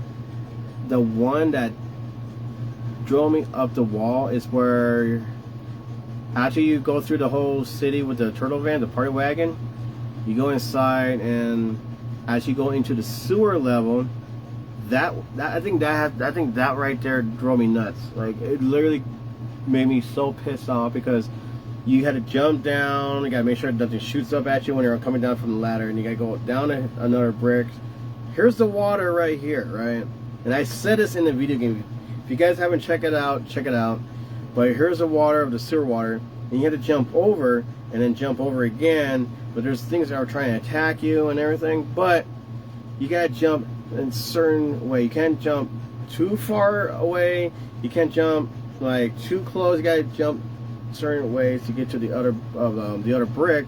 the one that drove me up the wall is where after you go through the whole city with the turtle van, the party wagon, you go inside, and as you go into the sewer level, I think that right there drove me nuts. Like, it literally made me so pissed off because you had to jump down, you gotta make sure nothing shoots up at you when you're coming down from the ladder, and you gotta go down another brick. Here's the water right here, right? And I said this in the video game. If you guys haven't checked it out, check it out. But here's the water of the sewer water, and you had to jump over and then jump over again. But there's things that are trying to attack you and everything. But you gotta jump in a certain way. You can't jump too far away. You can't jump like too close. You gotta jump certain ways to get to the other brick.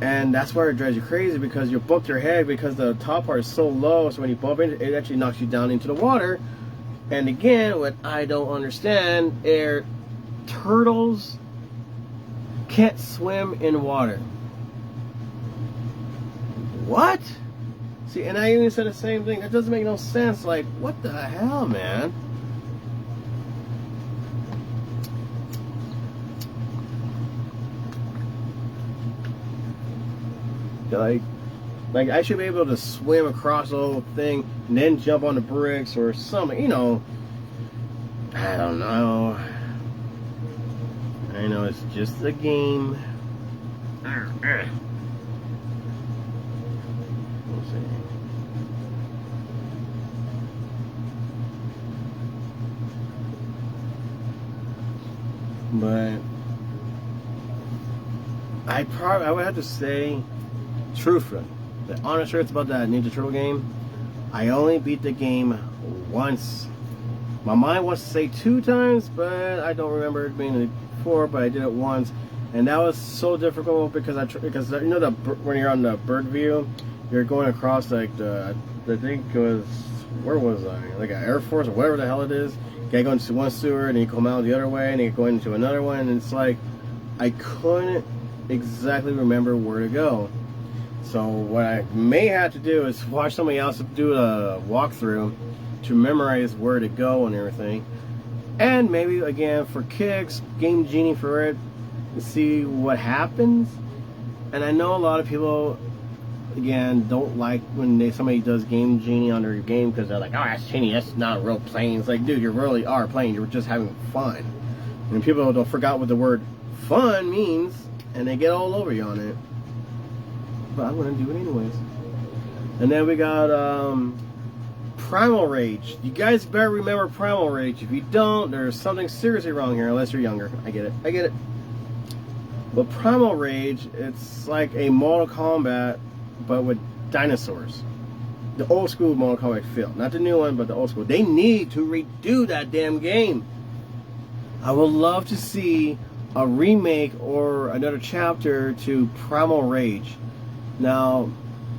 And that's where it drives you crazy, because you bump your head because the top part is so low. So when you bump into it, it actually knocks you down into the water. And again, what I don't understand is turtles can't swim in water. What? See, and I even said the same thing. That doesn't make no sense. Like, what the hell, man? Like I should be able to swim across the whole thing and then jump on the bricks or something, you know. I don't know. I know it's just a game. Let's see. But I would have to say, truthfully, the honest truth about that Ninja Turtle game, I only beat the game once. My mind wants to say 2 times, but I don't remember it being 4. But I did it once, and that was so difficult because you know when you're on the bird view, you're going across like I think it was, where was I? Like an Air Force or whatever the hell it is. You gotta go into one sewer and you come out the other way, and you go into another one, and it's like I couldn't exactly remember where to go. So what I may have to do is watch somebody else do a walkthrough to memorize where to go and everything. And maybe, again, for kicks, Game Genie for it, see what happens. And I know a lot of people, again, don't like when somebody does Game Genie on their game because they're like, oh, that's Genie, that's not real playing. It's like, dude, you really are playing. You're just having fun. And people don't forget what the word fun means, and they get all over you on it. But I'm going to do it anyways. And then we got Primal Rage. You guys better remember Primal Rage. If you don't, there's something seriously wrong here, unless you're younger. I get it. But Primal Rage, it's like a Mortal Kombat, but with dinosaurs. The old school Mortal Kombat feel. Not the new one, but the old school. They need to redo that damn game. I would love to see a remake or another chapter to Primal Rage. Now,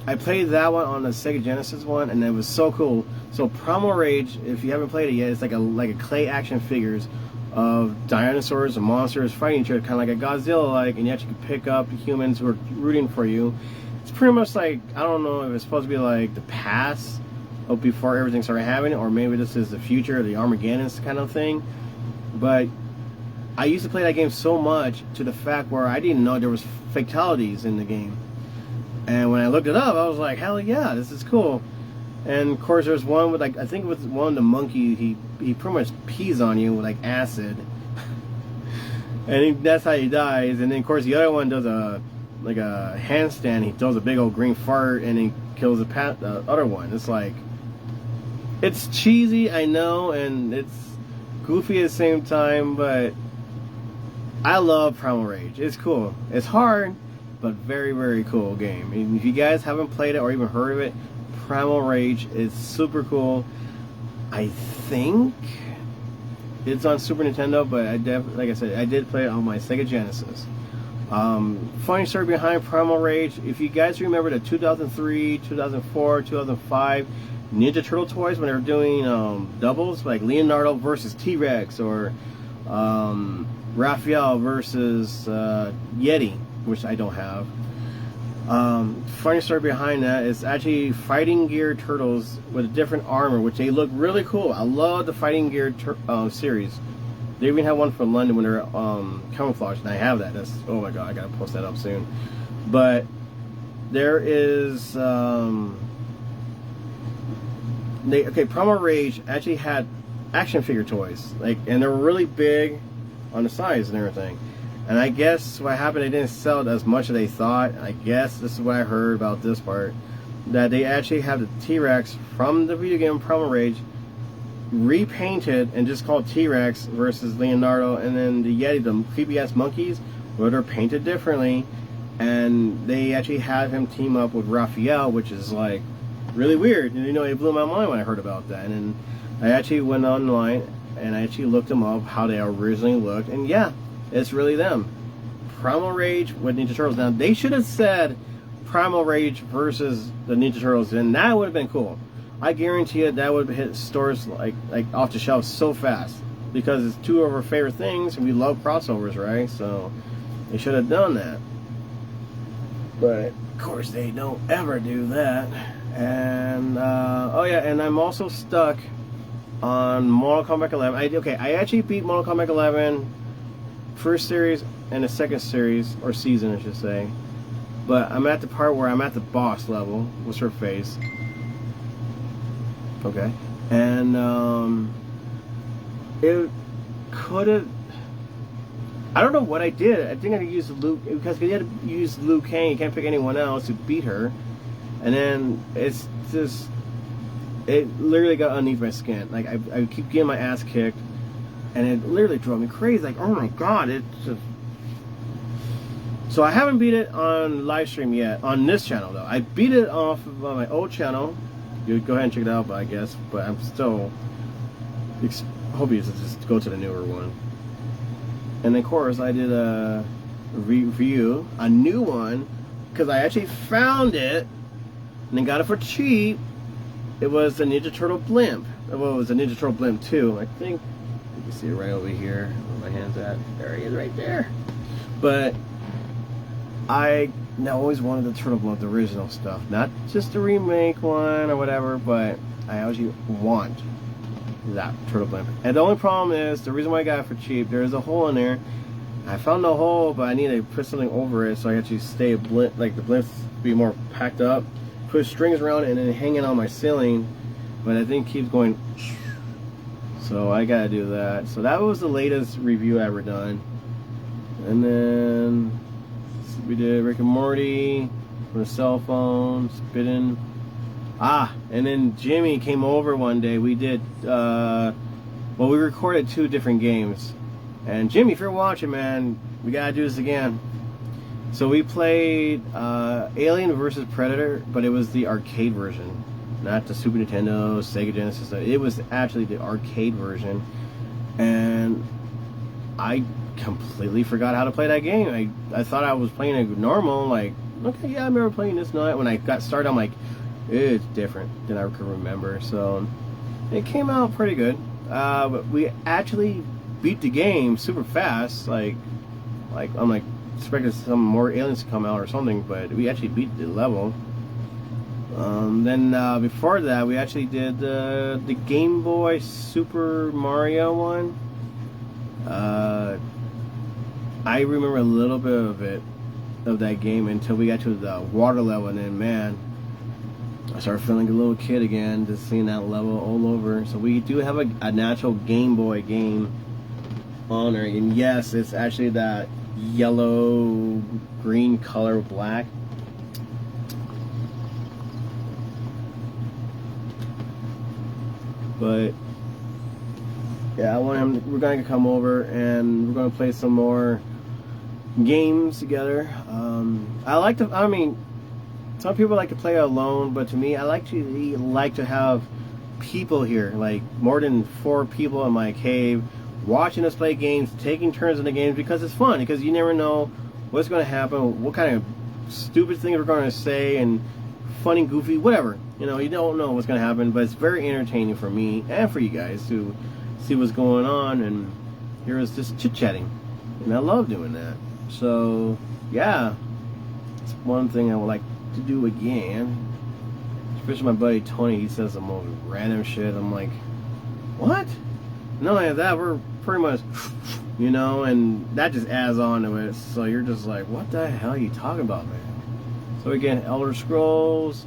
I played that one on the Sega Genesis one, and it was so cool. So Primal Rage, if you haven't played it yet, it's like a clay action figures of dinosaurs and monsters fighting each other, kind of like a Godzilla-like, and you actually can pick up humans who are rooting for you. It's pretty much like, I don't know if it's supposed to be like the past of before everything started happening, or maybe this is the future, the Armageddon kind of thing. But I used to play that game so much to the fact where I didn't know there was fatalities in the game. And when I looked it up, I was like, hell yeah, this is cool. And of course there's one with like, I think it was one of the monkey, he pretty much pees on you with like acid. And that's how he dies. And then of course the other one does a handstand, he throws a big old green fart and he kills the other one. It's like, it's cheesy, I know, and it's goofy at the same time, but I love Primal Rage. It's cool. It's hard, but very, very cool game. And if you guys haven't played it or even heard of it, Primal Rage is super cool. I think it's on Super Nintendo, but like I said, I did play it on my Sega Genesis. Funny story behind Primal Rage. If you guys remember the 2003, 2004, 2005 Ninja Turtle toys when they were doing doubles, like Leonardo versus T-Rex or Raphael versus Yeti, which I don't have. Funny story behind that is actually fighting gear turtles with different armor, which they look really cool. I love the fighting gear series. They even have one from London when they're camouflaged, and I have that. That's, oh my god, I gotta post that up soon. But there is Primal Rage actually had action figure toys, like, and they were really big on the size and everything. And I guess what happened, they didn't sell it as much as they thought. I guess this is what I heard about this part, that they actually have the T-Rex from the video game Primal Rage repainted and just called T-Rex versus Leonardo, and then the Yeti, the creepy ass monkeys, where they're painted differently, and they actually had him team up with Raphael, which is like really weird. And you know, it blew my mind when I heard about that. And then I actually went online and I actually looked them up, how they originally looked, and yeah, it's really them. Primal Rage with Ninja Turtles. Now they should have said Primal Rage versus the Ninja Turtles, and that would have been cool. I guarantee you that would hit stores like off the shelves so fast, because it's two of our favorite things and we love crossovers, right? So they should have done that, but of course they don't ever do that. And oh yeah, and I'm also stuck on Mortal Kombat 11. I actually beat Mortal Kombat 11 first series and the second series, or season I should say, but I'm at the part where I'm at the boss level. What's her face? Okay, and it could have. I don't know what I did. I think I used Luke, because you had to use Liu Kang. You can't pick anyone else to beat her, and then it's just, it literally got underneath my skin. Like I keep getting my ass kicked, and it literally drove me crazy. Like, oh my god, it's just. So I haven't beat it on live stream yet on this channel though. I beat it off of my old channel. You go ahead and check it out, I guess. But I'm still hoping to just go to the newer one. And then, of course, I did a review, a new one, because I actually found it and then got it for cheap. It was the Ninja Turtle Blimp. Well, it was the Ninja Turtle Blimp 2. I think you can see it right over here. Where my hand's at. There he is, right there. But I always wanted the Turtle Blimp, the original stuff, not just the remake one or whatever, but I actually want that Turtle Blimp. And the only problem is, the reason why I got it for cheap, there's a hole in there. I found the hole, but I need to put something over it so I actually stay blimp, like the blimps be more packed up, put strings around it and then hang it on my ceiling, but I think it keeps going, so I gotta do that. So that was the latest review I ever done. And then we did Rick and Morty on a cell phone, spitting. And then Jimmy came over one day. We did, well, we recorded 2 different games. And Jimmy, if you're watching, man, we gotta do this again. So we played Alien vs. Predator, but it was the arcade version, not the Super Nintendo, Sega Genesis. It was actually the arcade version. And I completely forgot how to play that game. I thought I was playing it normal, like, okay, yeah, I remember playing this night. When I got started, I'm like, it's different than I could remember. So it came out pretty good. But we actually beat the game super fast. Like I'm like expecting some more aliens to come out or something, but we actually beat the level. Then before that, we actually did the Game Boy Super Mario one. I remember a little bit of that game until we got to the water level, and then, man, I started feeling a little kid again, just seeing that level all over. So we do have a natural Game Boy game on there, and yes, it's actually that yellow green color with black. But yeah, I want him. We're gonna come over and we're gonna play some more games together. I like to. I mean, some people like to play alone, but to me, I like to have people here, like more than 4 people in my cave, watching us play games, taking turns in the games, because it's fun. Because you never know what's going to happen, what kind of stupid things we're going to say, and funny, goofy, whatever. You know, you don't know what's going to happen, but it's very entertaining for me and for you guys to see what's going on, and here is just chit-chatting, and I love doing that. So yeah, it's one thing I would like to do again. Especially my buddy Tony, he says the most random shit. I'm like, what? Not only that, we're pretty much, you know, and that just adds on to it. So you're just like, what the hell are you talking about, man? So again, Elder Scrolls.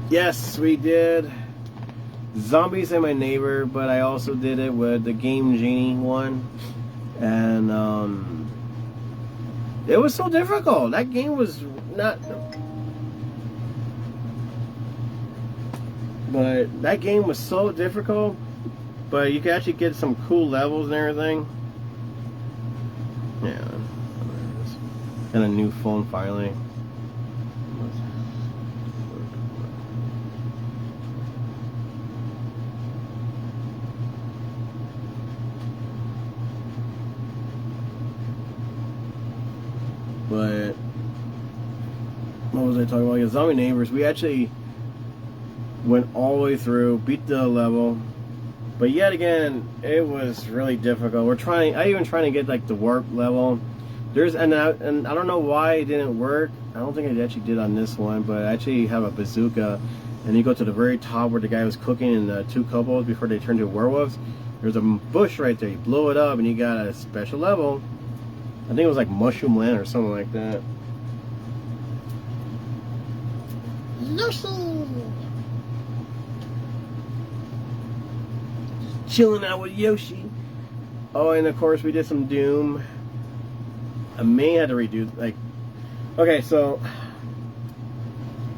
Yes, we did Zombies and My Neighbor, but I also did it with the Game Genie one, and it was so difficult. That game was not, but that game was so difficult, but you could actually get some cool levels and everything. Yeah, and a new phone finally. But what was I talking about? Yeah, Zombie Neighbors. We actually went all the way through, beat the level, but yet again, it was really difficult. We're trying. I even trying to get like the warp level. There's and I don't know why it didn't work. I don't think I actually did on this one, but I actually have a bazooka, and you go to the very top where the guy was cooking in the 2 couples before they turned to werewolves. There's a bush right there. You blow it up, and you got a special level. I think it was like Mushroom Land or something like that. Yoshi! Chilling out with Yoshi. Oh, and of course we did some Doom. I may have to redo, like... Okay, so...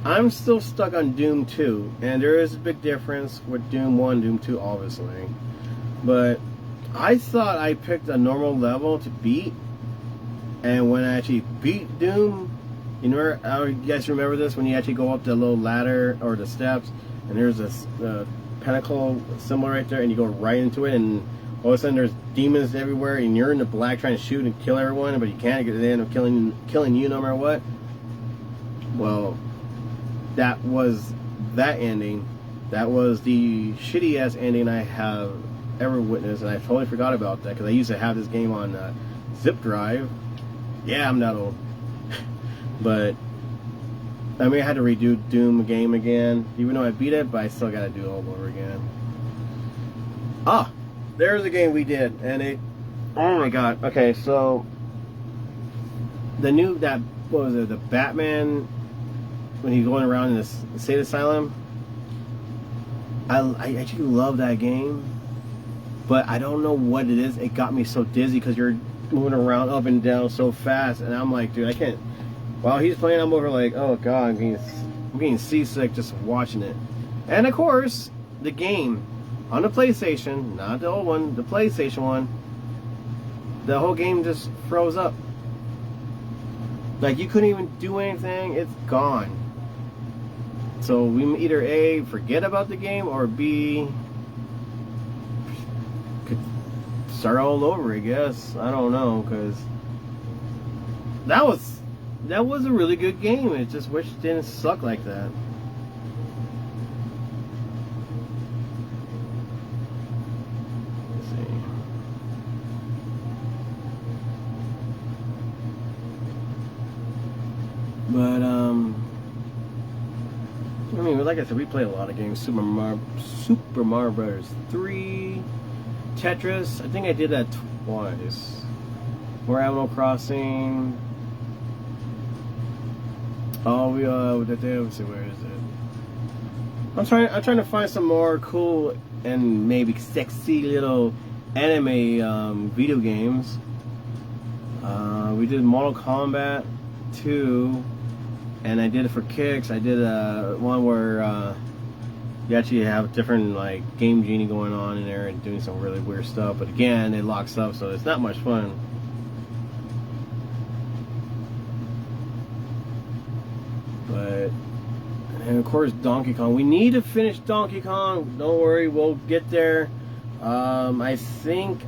I'm still stuck on Doom 2. And there is a big difference with Doom 1 and Doom 2, obviously. But I thought I picked a normal level to beat. And when I actually beat Doom, you know, you guys remember this? When you actually go up the little ladder or the steps, and there's this pinnacle symbol right there, and you go right into it, and all of a sudden there's demons everywhere, and you're in the black trying to shoot and kill everyone, but you can't, because they end up killing you no matter what. Well, that was that ending. That was the shitty ass ending I have ever witnessed, and I totally forgot about that because I used to have this game on zip drive. Yeah, I'm not old. But I mean, I had to redo Doom game again, even though I beat it, but I still gotta do it all over again. Ah, there's a game we did, and it, oh my god. Okay, so the new, that, what was it, the Batman, when he's going around in the state asylum, I actually love that game, but I don't know what it is. It got me so dizzy because you're moving around up and down so fast, and I'm like, dude, I can't. While he's playing, I'm over like, oh god, I'm getting seasick just watching it. And of course, the game on the PlayStation, not the old one, the PlayStation one, the whole game just froze up. Like, you couldn't even do anything. It's gone. So we either A, forget about the game, or B, could start all over, I guess. I don't know, because that was a really good game. I just wish it didn't suck like that. Let's see. But I mean, like I said, we played a lot of games. Super Mario Bros. 3, Tetris. I think I did that twice. More Animal Crossing. Oh, let's see, where is it? I'm trying to find some more cool and maybe sexy little anime video games. We did Mortal Kombat 2, and I did it for kicks. I did one where You actually have different like Game Genie going on in there and doing some really weird stuff. But again, it locks up, so it's not much fun. But and of course Donkey Kong. We need to finish Donkey Kong. Don't worry, we'll get there. I think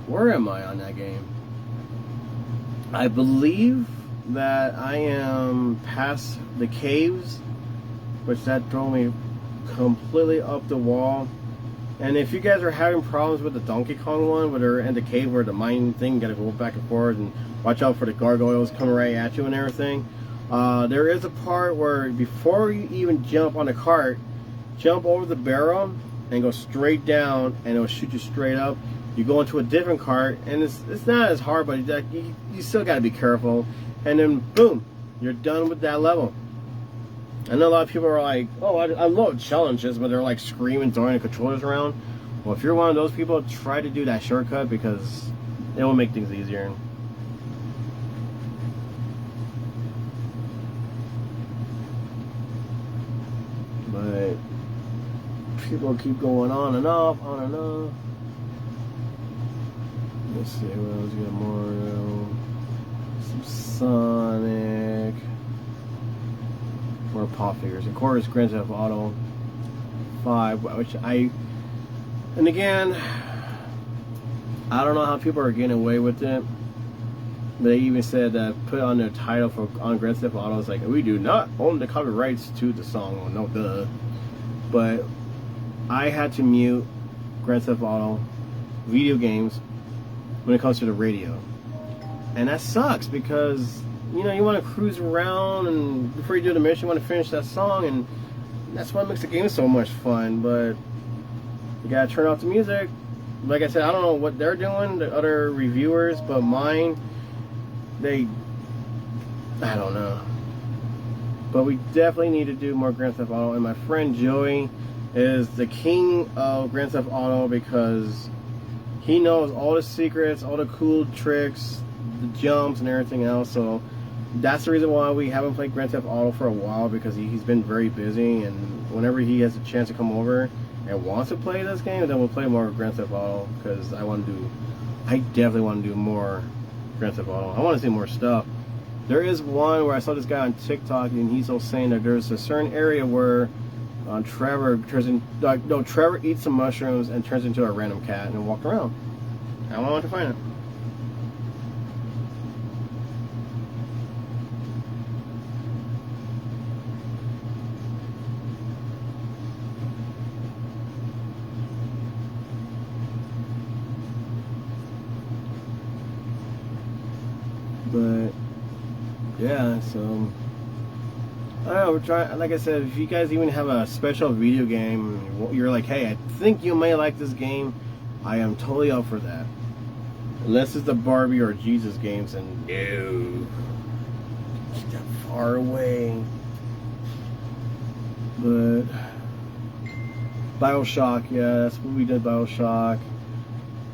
where am I on that game? I believe that I am past the caves, which that drove me completely up the wall. And if you guys are having problems with the Donkey Kong one, where they're in the cave where the mine thing, you gotta go back and forth and watch out for the gargoyles coming right at you and everything. There is a part where before you even jump on the cart, jump over the barrel and go straight down, and it'll shoot you straight up. You go into a different cart, and it's not as hard, but you still got to be careful. And then boom, you're done with that level. I know a lot of people are like, oh, I love challenges, but they're like screaming, throwing the controllers around. Well, if you're one of those people, try to do that shortcut because it will make things easier. But people keep going on and off, on and off. Let's see what else. We got Mario, some Sonic, more pop figures. Of course, Grand Theft Auto 5, which and again, I don't know how people are getting away with it. They even said put on their title on Grand Theft Auto. It's like, we do not own the copyrights to the song. Well, no, duh. But I had to mute Grand Theft Auto video games when it comes to the radio, and that sucks because you know you want to cruise around, and before you do the mission, you want to finish that song, and that's what makes the game so much fun. But you gotta turn off the music. Like I said, I don't know what they're doing, the other reviewers, but mine, I don't know. But we definitely need to do more Grand Theft Auto, and my friend Joey is the king of Grand Theft Auto because he knows all the secrets, all the cool tricks, the jumps and everything else. So that's the reason why we haven't played Grand Theft Auto for a while, because he's been very busy, and whenever he has a chance to come over and wants to play this game, then we'll play more Grand Theft Auto, because I definitely want to do more Grand Theft Auto. I want to see more stuff. There is one where I saw this guy on TikTok, and he's also saying that there's a certain area where Trevor eats some mushrooms and turns into a random cat and walks around. I want to find it. But yeah, so I don't know, we're trying. Like I said, if you guys even have a special video game, you're like, hey, I think you may like this game, I am totally up for that. Unless it's the Barbie or Jesus games, and no, keep that far away. But BioShock, yeah, that's what we did. BioShock.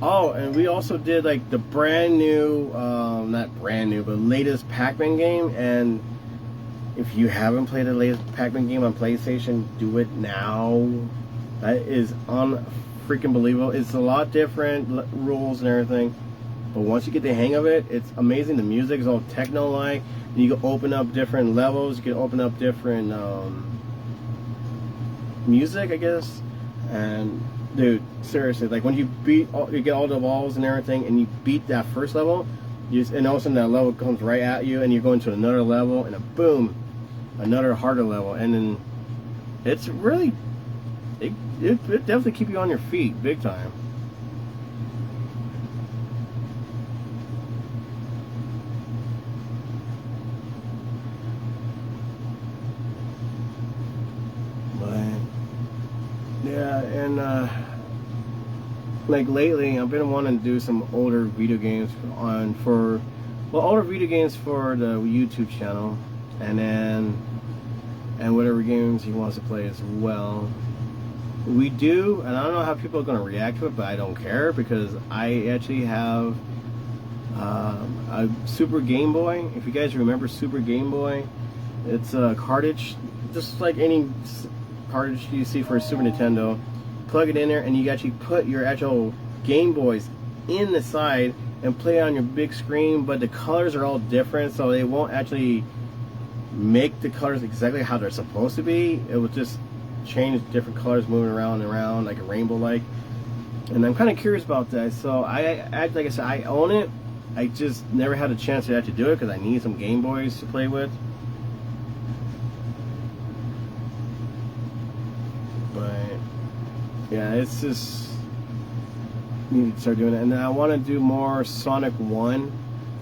Oh, and we also did like the brand new, not brand new, but latest Pac-Man game. And if you haven't played the latest Pac-Man game on PlayStation, do it now. That is unfreaking believable. It's a lot different rules and everything, but once you get the hang of it, it's amazing. The music is all techno-like. You can open up different levels. You can open up different music, I guess. And dude, seriously, like when you get all the walls and everything, and you beat that first level, and all of a sudden that level comes right at you, and you're going to another level, and boom, another harder level, and then it's really, it definitely keep you on your feet, big time. Yeah, and like lately, I've been wanting to do some older video games older video games for the YouTube channel, and whatever games he wants to play as well. We do, and I don't know how people are going to react to it, but I don't care, because I actually have a Super Game Boy. If you guys remember Super Game Boy, it's a cartridge, just like any cartridge you see for a Super Nintendo, plug it in there, and you actually put your actual Game Boys in the side and play it on your big screen, but the colors are all different, so they won't actually make the colors exactly how they're supposed to be. It will just change different colors moving around and around like a rainbow like. And I'm kind of curious about that, so like I said, I own it. I just never had a chance to actually do it because I need some Game Boys to play with. But yeah, it's just need to start doing it. And then I want to do more Sonic 1.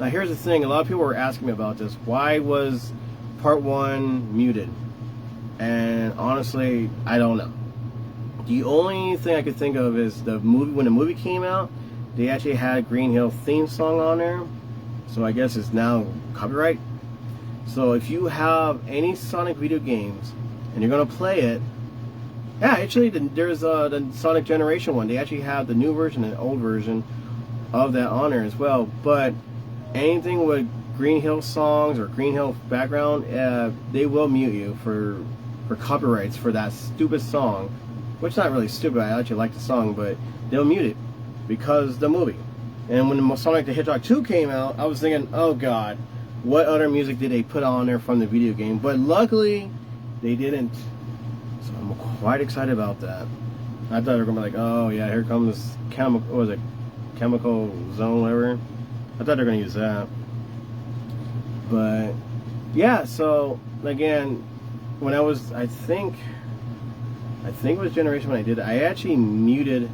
Now here's the thing, a lot of people were asking me about this. Why was part 1 muted? And honestly, I don't know. The only thing I could think of is the movie, when the movie came out, they actually had Green Hill theme song on there. So I guess it's now copyright. So if you have any Sonic video games and you're gonna play it, yeah, actually, there's the Sonic Generation one. They actually have the new version and the old version of that on there as well. But anything with Green Hill songs or Green Hill background, they will mute you for copyrights for that stupid song. Which is not really stupid. I actually like the song, but they'll mute it because the movie. And when Sonic the Hedgehog 2 came out, I was thinking, oh God, what other music did they put on there from the video game? But luckily, they didn't. So I'm quite excited about that. I thought they were gonna be like, oh yeah, here comes Chemical Zone, whatever. I thought they were gonna use that. But yeah, so again, when I was, I think it was Generation when I did it, I actually muted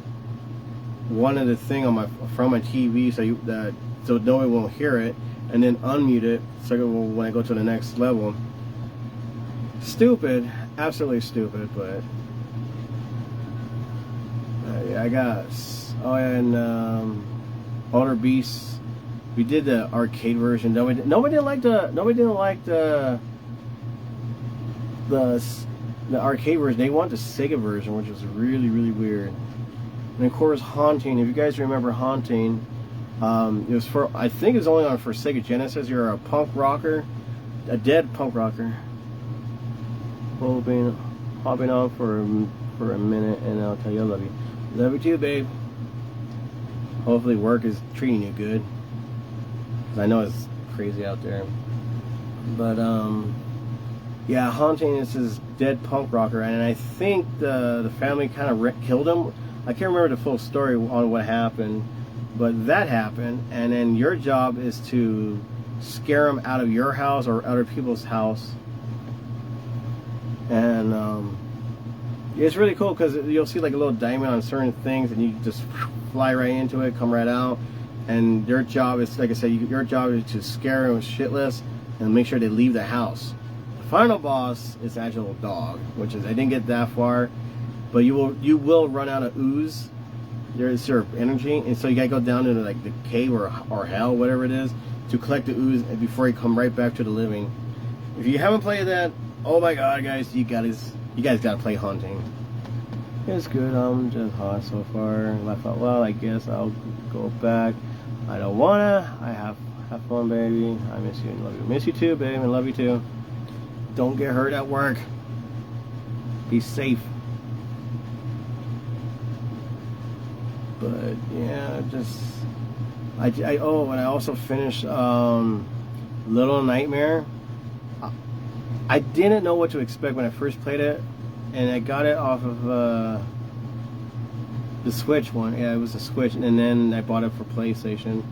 one of the thing on from my TV so no one won't hear it, and then unmute it so when I go to the next level. Stupid, absolutely stupid, but I got and Older Beasts. We did the arcade version. Nobody didn't like the arcade version. They want the Sega version, which was really, really weird. And of course, Haunting. If you guys remember Haunting, it was I think it was only on for Sega Genesis. You're a punk rocker, a dead punk rocker. Hopping on for a minute, and I'll tell you I love you. Love you too, babe. Hopefully work is treating you good. 'Cause I know it's crazy out there. But yeah, Haunting is this dead punk rocker, and I think the family kind of killed him. I can't remember the full story on what happened, but that happened, and then your job is to scare him out of your house or other people's house. And it's really cool because you'll see like a little diamond on certain things, and you just fly right into it, come right out. And your job is, like I said, your job is to scare them shitless and make sure they leave the house. The final boss is actual dog, which is, I didn't get that far, but you will run out of ooze. There's your energy, and so you gotta go down into like the cave or hell, whatever it is, to collect the ooze before you come right back to the living. If you haven't played that, oh my God, guys, you guys gotta play Haunting. It's good. I'm just hot so far. I thought, well, I guess I'll go back. I don't wanna. I have fun, baby. I miss you and love you. Miss you too, babe, and love you too. Don't get hurt at work. Be safe. But yeah, just and I also finished Little Nightmare. I didn't know what to expect when I first played it, and I got it off of the Switch one. Yeah, it was a Switch, and then I bought it for PlayStation.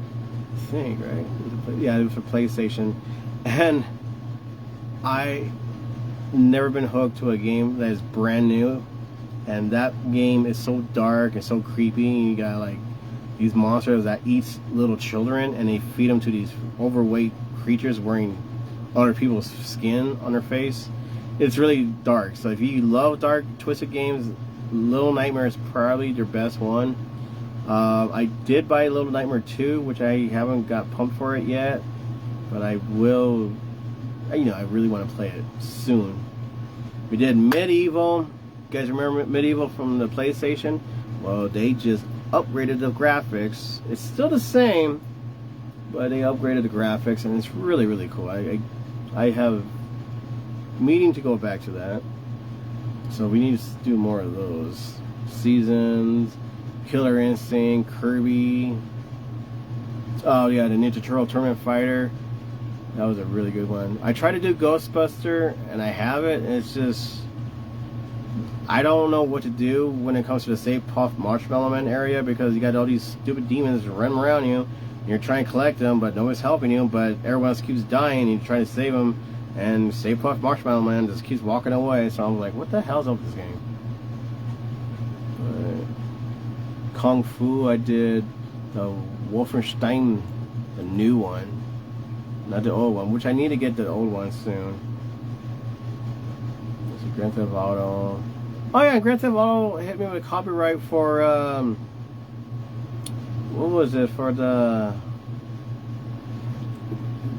I think, right? It was for PlayStation, and I never been hooked to a game that is brand new, and that game is so dark and so creepy. You got like these monsters that eat little children, and they feed them to these overweight creatures wearing other people's skin on their face. It's really dark, so if you love dark twisted games, Little Nightmare is probably your best one. I did buy Little Nightmare 2, which I haven't got pumped for it yet, but I will. I really want to play it soon. We did Medieval. You guys remember Medieval from the PlayStation? Well, they just upgraded the graphics. It's still the same, but they upgraded the graphics, and it's really, really cool. I have meaning to go back to that. So we need to do more of those. Seasons, Killer Instinct, Kirby. Oh yeah, the Ninja Turtle Tournament Fighter. That was a really good one. I tried to do Ghostbuster, and I have it, and it's just... I don't know what to do when it comes to the Stay Puft Marshmallow Man area, because you got all these stupid demons running around you, and you're trying to collect them, but nobody's helping you, but everyone else keeps dying, and you're trying to save them, and Stay Puft Marshmallow Man just keeps walking away, so I'm like, what the hell's up with this game? Kung Fu, I did the Wolfenstein, the new one. Not the old one, which I need to get the old one soon. This is Grand Theft Auto. Oh yeah, Grand Theft Auto hit me with copyright for, what was it, for the...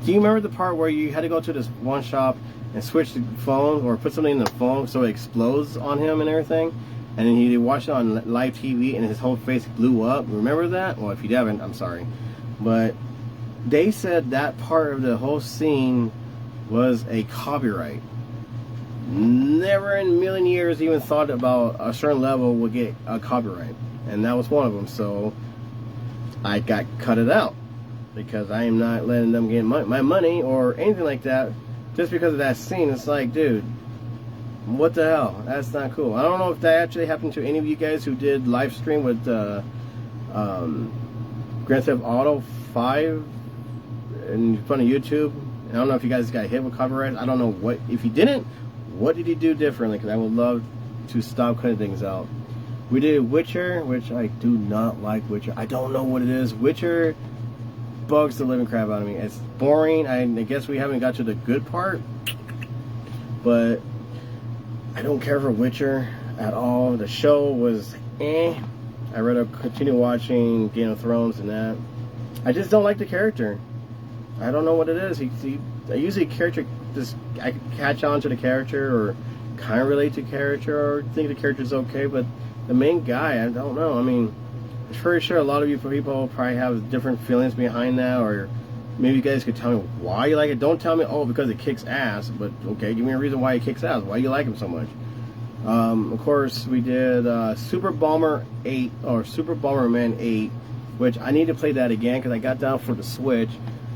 Do you remember the part where you had to go to this one shop and switch the phone, or put something in the phone so it explodes on him and everything? And then he watched it on live TV and his whole face blew up. Remember that? Well, if you haven't, I'm sorry. But they said that part of the whole scene was a copyright. Never in a million years even thought about a certain level would get a copyright. And that was one of them. So I got cut it out, because I am not letting them get my money or anything like that just because of that scene. It's like, dude, what the hell? That's not cool. I don't know if that actually happened to any of you guys who did live stream with Grand Theft Auto 5 in front of YouTube. I don't know if you guys got hit with copyright. I don't know what, if you didn't, what did you do differently? Because I would love to stop cutting things out. We did Witcher, which I do not like Witcher. I don't know what it is. Witcher bugs the living crap out of me. It's boring. I guess we haven't got to the good part, but I don't care for Witcher at all. The show was eh. I'd rather continue watching Game of Thrones than that. I just don't like the character. I don't know what it is. I usually character just, I catch on to the character or kind of relate to character or think the character's okay, but the main guy, I don't know. I mean, I'm pretty sure a lot of you people probably have different feelings behind that, or maybe you guys could tell me why you like it. Don't tell me, oh, because it kicks ass, but okay, give me a reason why it kicks ass. Why you like him so much? Of course, we did Super Bomber 8, or Super Bomberman 8, which I need to play that again because I got down for the Switch.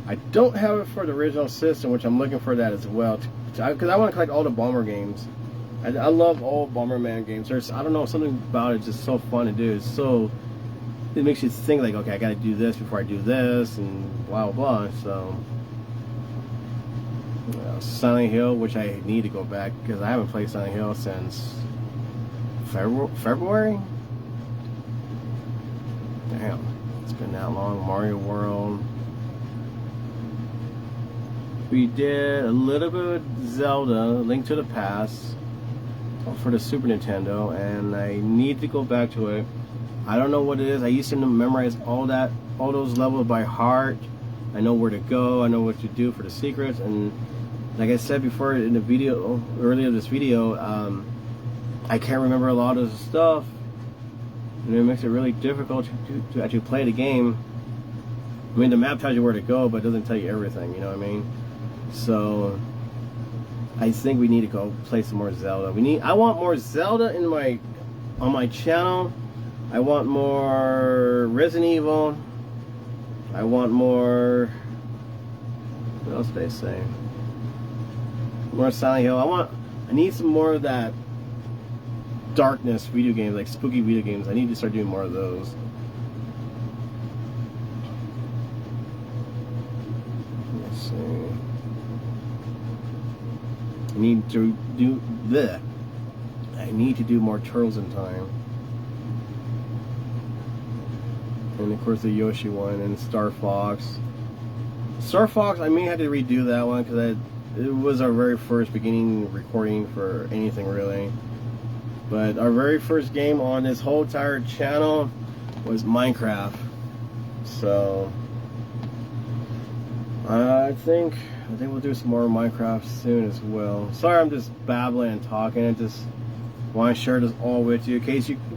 I don't have it for the original system, which I'm looking for that as well, because I want to collect all the Bomber games. I love all Bomberman games. There's, I don't know, something about it just so fun to do. It's so, it makes you think like, okay, I got to do this before I do this, and blah blah blah. So Silent Hill, which I need to go back because I haven't played Silent Hill since February. Damn, it's been that long. Mario World. We did a little bit of Zelda, Link to the Past, for the Super Nintendo, and I need to go back to it. I don't know what it is. I used to memorize all those levels by heart. I know where to go. I know what to do for the secrets, and like I said before in the video, earlier this video, I can't remember a lot of the stuff, and it makes it really difficult to actually play the game. I mean, the map tells you where to go, but it doesn't tell you everything, you know what I mean? So I think we need to go play some more Zelda. I want more Zelda on my channel. I want more Resident Evil. I want more, what else did they say? More Silent Hill. I need some more of that darkness video games, like spooky video games. I need to start doing more of those. Let's see. I need to do the. I need to do more Turtles in Time. And of course the Yoshi one and Star Fox. Star Fox, I may have to redo that one because it was our very first beginning recording for anything really. But our very first game on this whole entire channel was Minecraft. So I think we'll do some more Minecraft soon as well. Sorry, I'm just babbling and talking. I just want to share this all with you,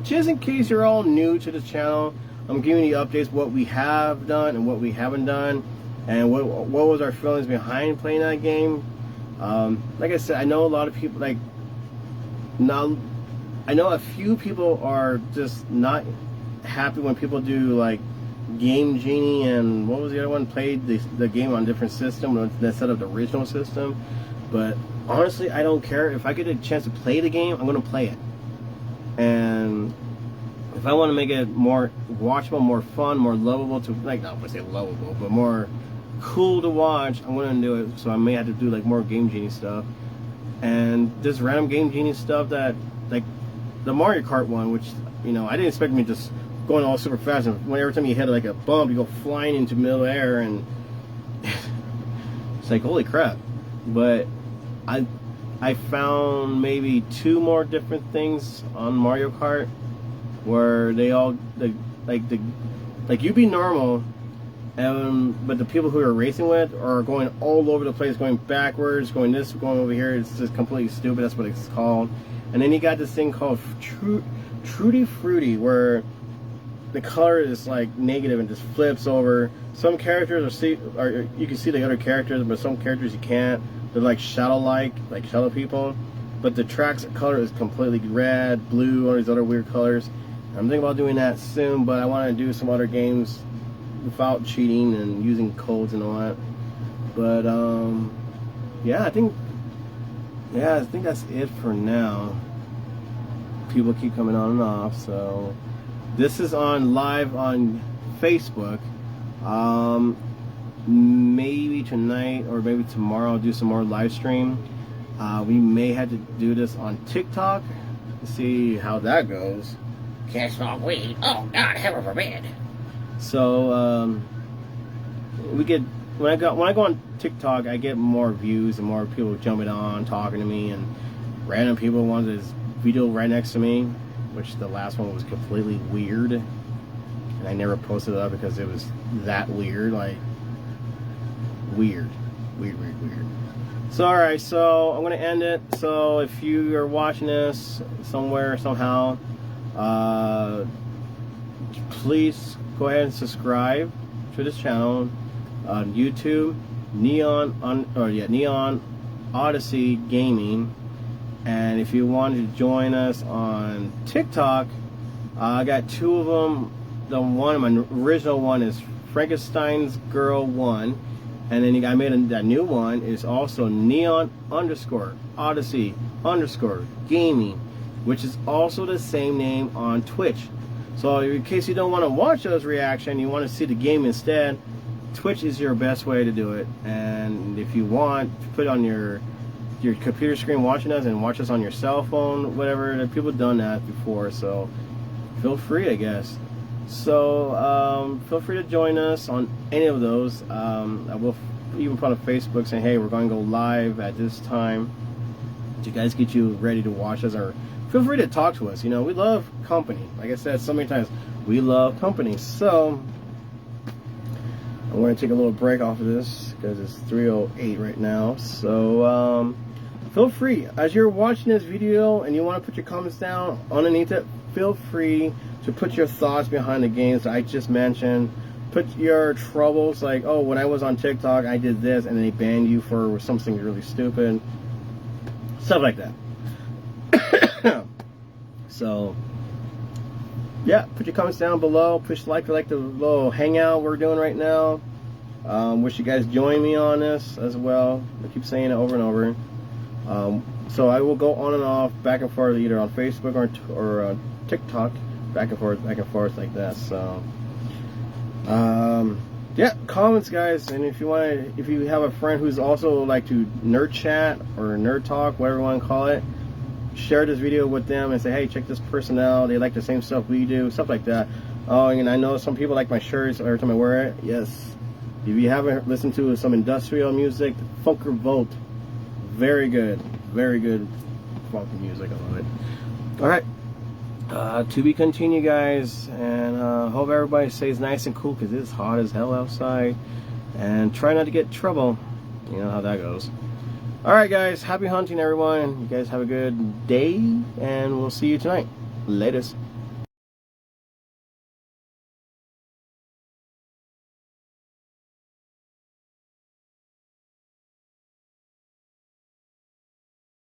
just in case you're all new to the channel. I'm giving you updates what we have done and what we haven't done, and what was our feelings behind playing that game. Like I said, I know a lot of people, like, now I know a few people are just not happy when people do like Game Genie and what was the other one, played the game on a different system instead of the original system. But honestly, I don't care. If I get a chance to play the game, I'm going to play it. And if I want to make it more watchable, more fun, more lovable to, like, not to say lovable, but more cool to watch, I'm going to do it. So I may have to do like more Game Genie stuff. And this random Game Genie stuff that, like the Mario Kart one, which, you know, I didn't expect me just going all super fast, and every time you hit like a bump, you go flying into middle air, and it's like, holy crap. But I found maybe 2 more different things on Mario Kart where they all like you be normal, but the people who you're racing with are going all over the place, going backwards, going this, going over here. It's just completely stupid. That's what it's called. And then you got this thing called Tutti Frutti, where the color is like negative and just flips over. Some characters are you can see the other characters, but some characters you can't. They're like shadow-like, like shadow people. But the track's color is completely red, blue, all these other weird colors. I'm thinking about doing that soon, but I want to do some other games without cheating and using codes and all that. But yeah, I think that's it for now. People keep coming on and off, so this is on live on Facebook. Maybe tonight or maybe tomorrow I'll do some more live stream. We may have to do this on TikTok to see how that goes. Can't smoke weed. Oh God, heaven forbid. So we get when I go on TikTok, I get more views and more people jumping on, talking to me, and random people want this video right next to me, which the last one was completely weird, and I never posted it up because it was that weird, like weird. So alright, so I'm gonna end it. So if you are watching this somewhere, somehow, please go ahead and subscribe to this channel on YouTube, Neon Odyssey Gaming. And if you wanted to join us on TikTok, I got 2 of them. My original one is Frankenstein's Girl 1, and then I made that new one is also Neon_Odyssey_Gaming, which is also the same name on Twitch. So in case you don't want to watch those reactions, you want to see the game instead, Twitch is your best way to do it. And if you want to put on your computer screen watching us and watch us on your cell phone, whatever, people have done that before, so feel free, I guess. So feel free to join us on any of those. I will even put on Facebook saying, hey, we're going to go live at this time to guys get you ready to watch us, or feel free to talk to us. You know, we love company. Like I said so many times, we love company. So I'm going to take a little break off of this because it's 3:08 right now. So feel free, as you're watching this video and you want to put your comments down underneath it, feel free to put your thoughts behind the games I just mentioned. Put your troubles, like, oh, when I was on TikTok I did this and they banned you for something really stupid, stuff like that. So yeah, put your comments down below, push like for like the little hangout we're doing right now. Wish you guys join me on this as well. I keep saying it over and over. So I will go on and off, back and forth, either on Facebook or on TikTok, back and forth like that. So yeah, comments, guys. And if you have a friend who's also like to nerd chat or nerd talk, whatever you want to call it, share this video with them and say, hey, check this person out, they like the same stuff we do, stuff like that. Oh, and I know some people like my shirts every time I wear it. Yes, if you haven't listened to some industrial music, Funker Volt, very good funky music. I love it. Alright, to be continued, guys, and hope everybody stays nice and cool because it's hot as hell outside, and try not to get in trouble. You know how that goes. Alright, guys, happy hunting, everyone. You guys have a good day, and we'll see you tonight. Latest.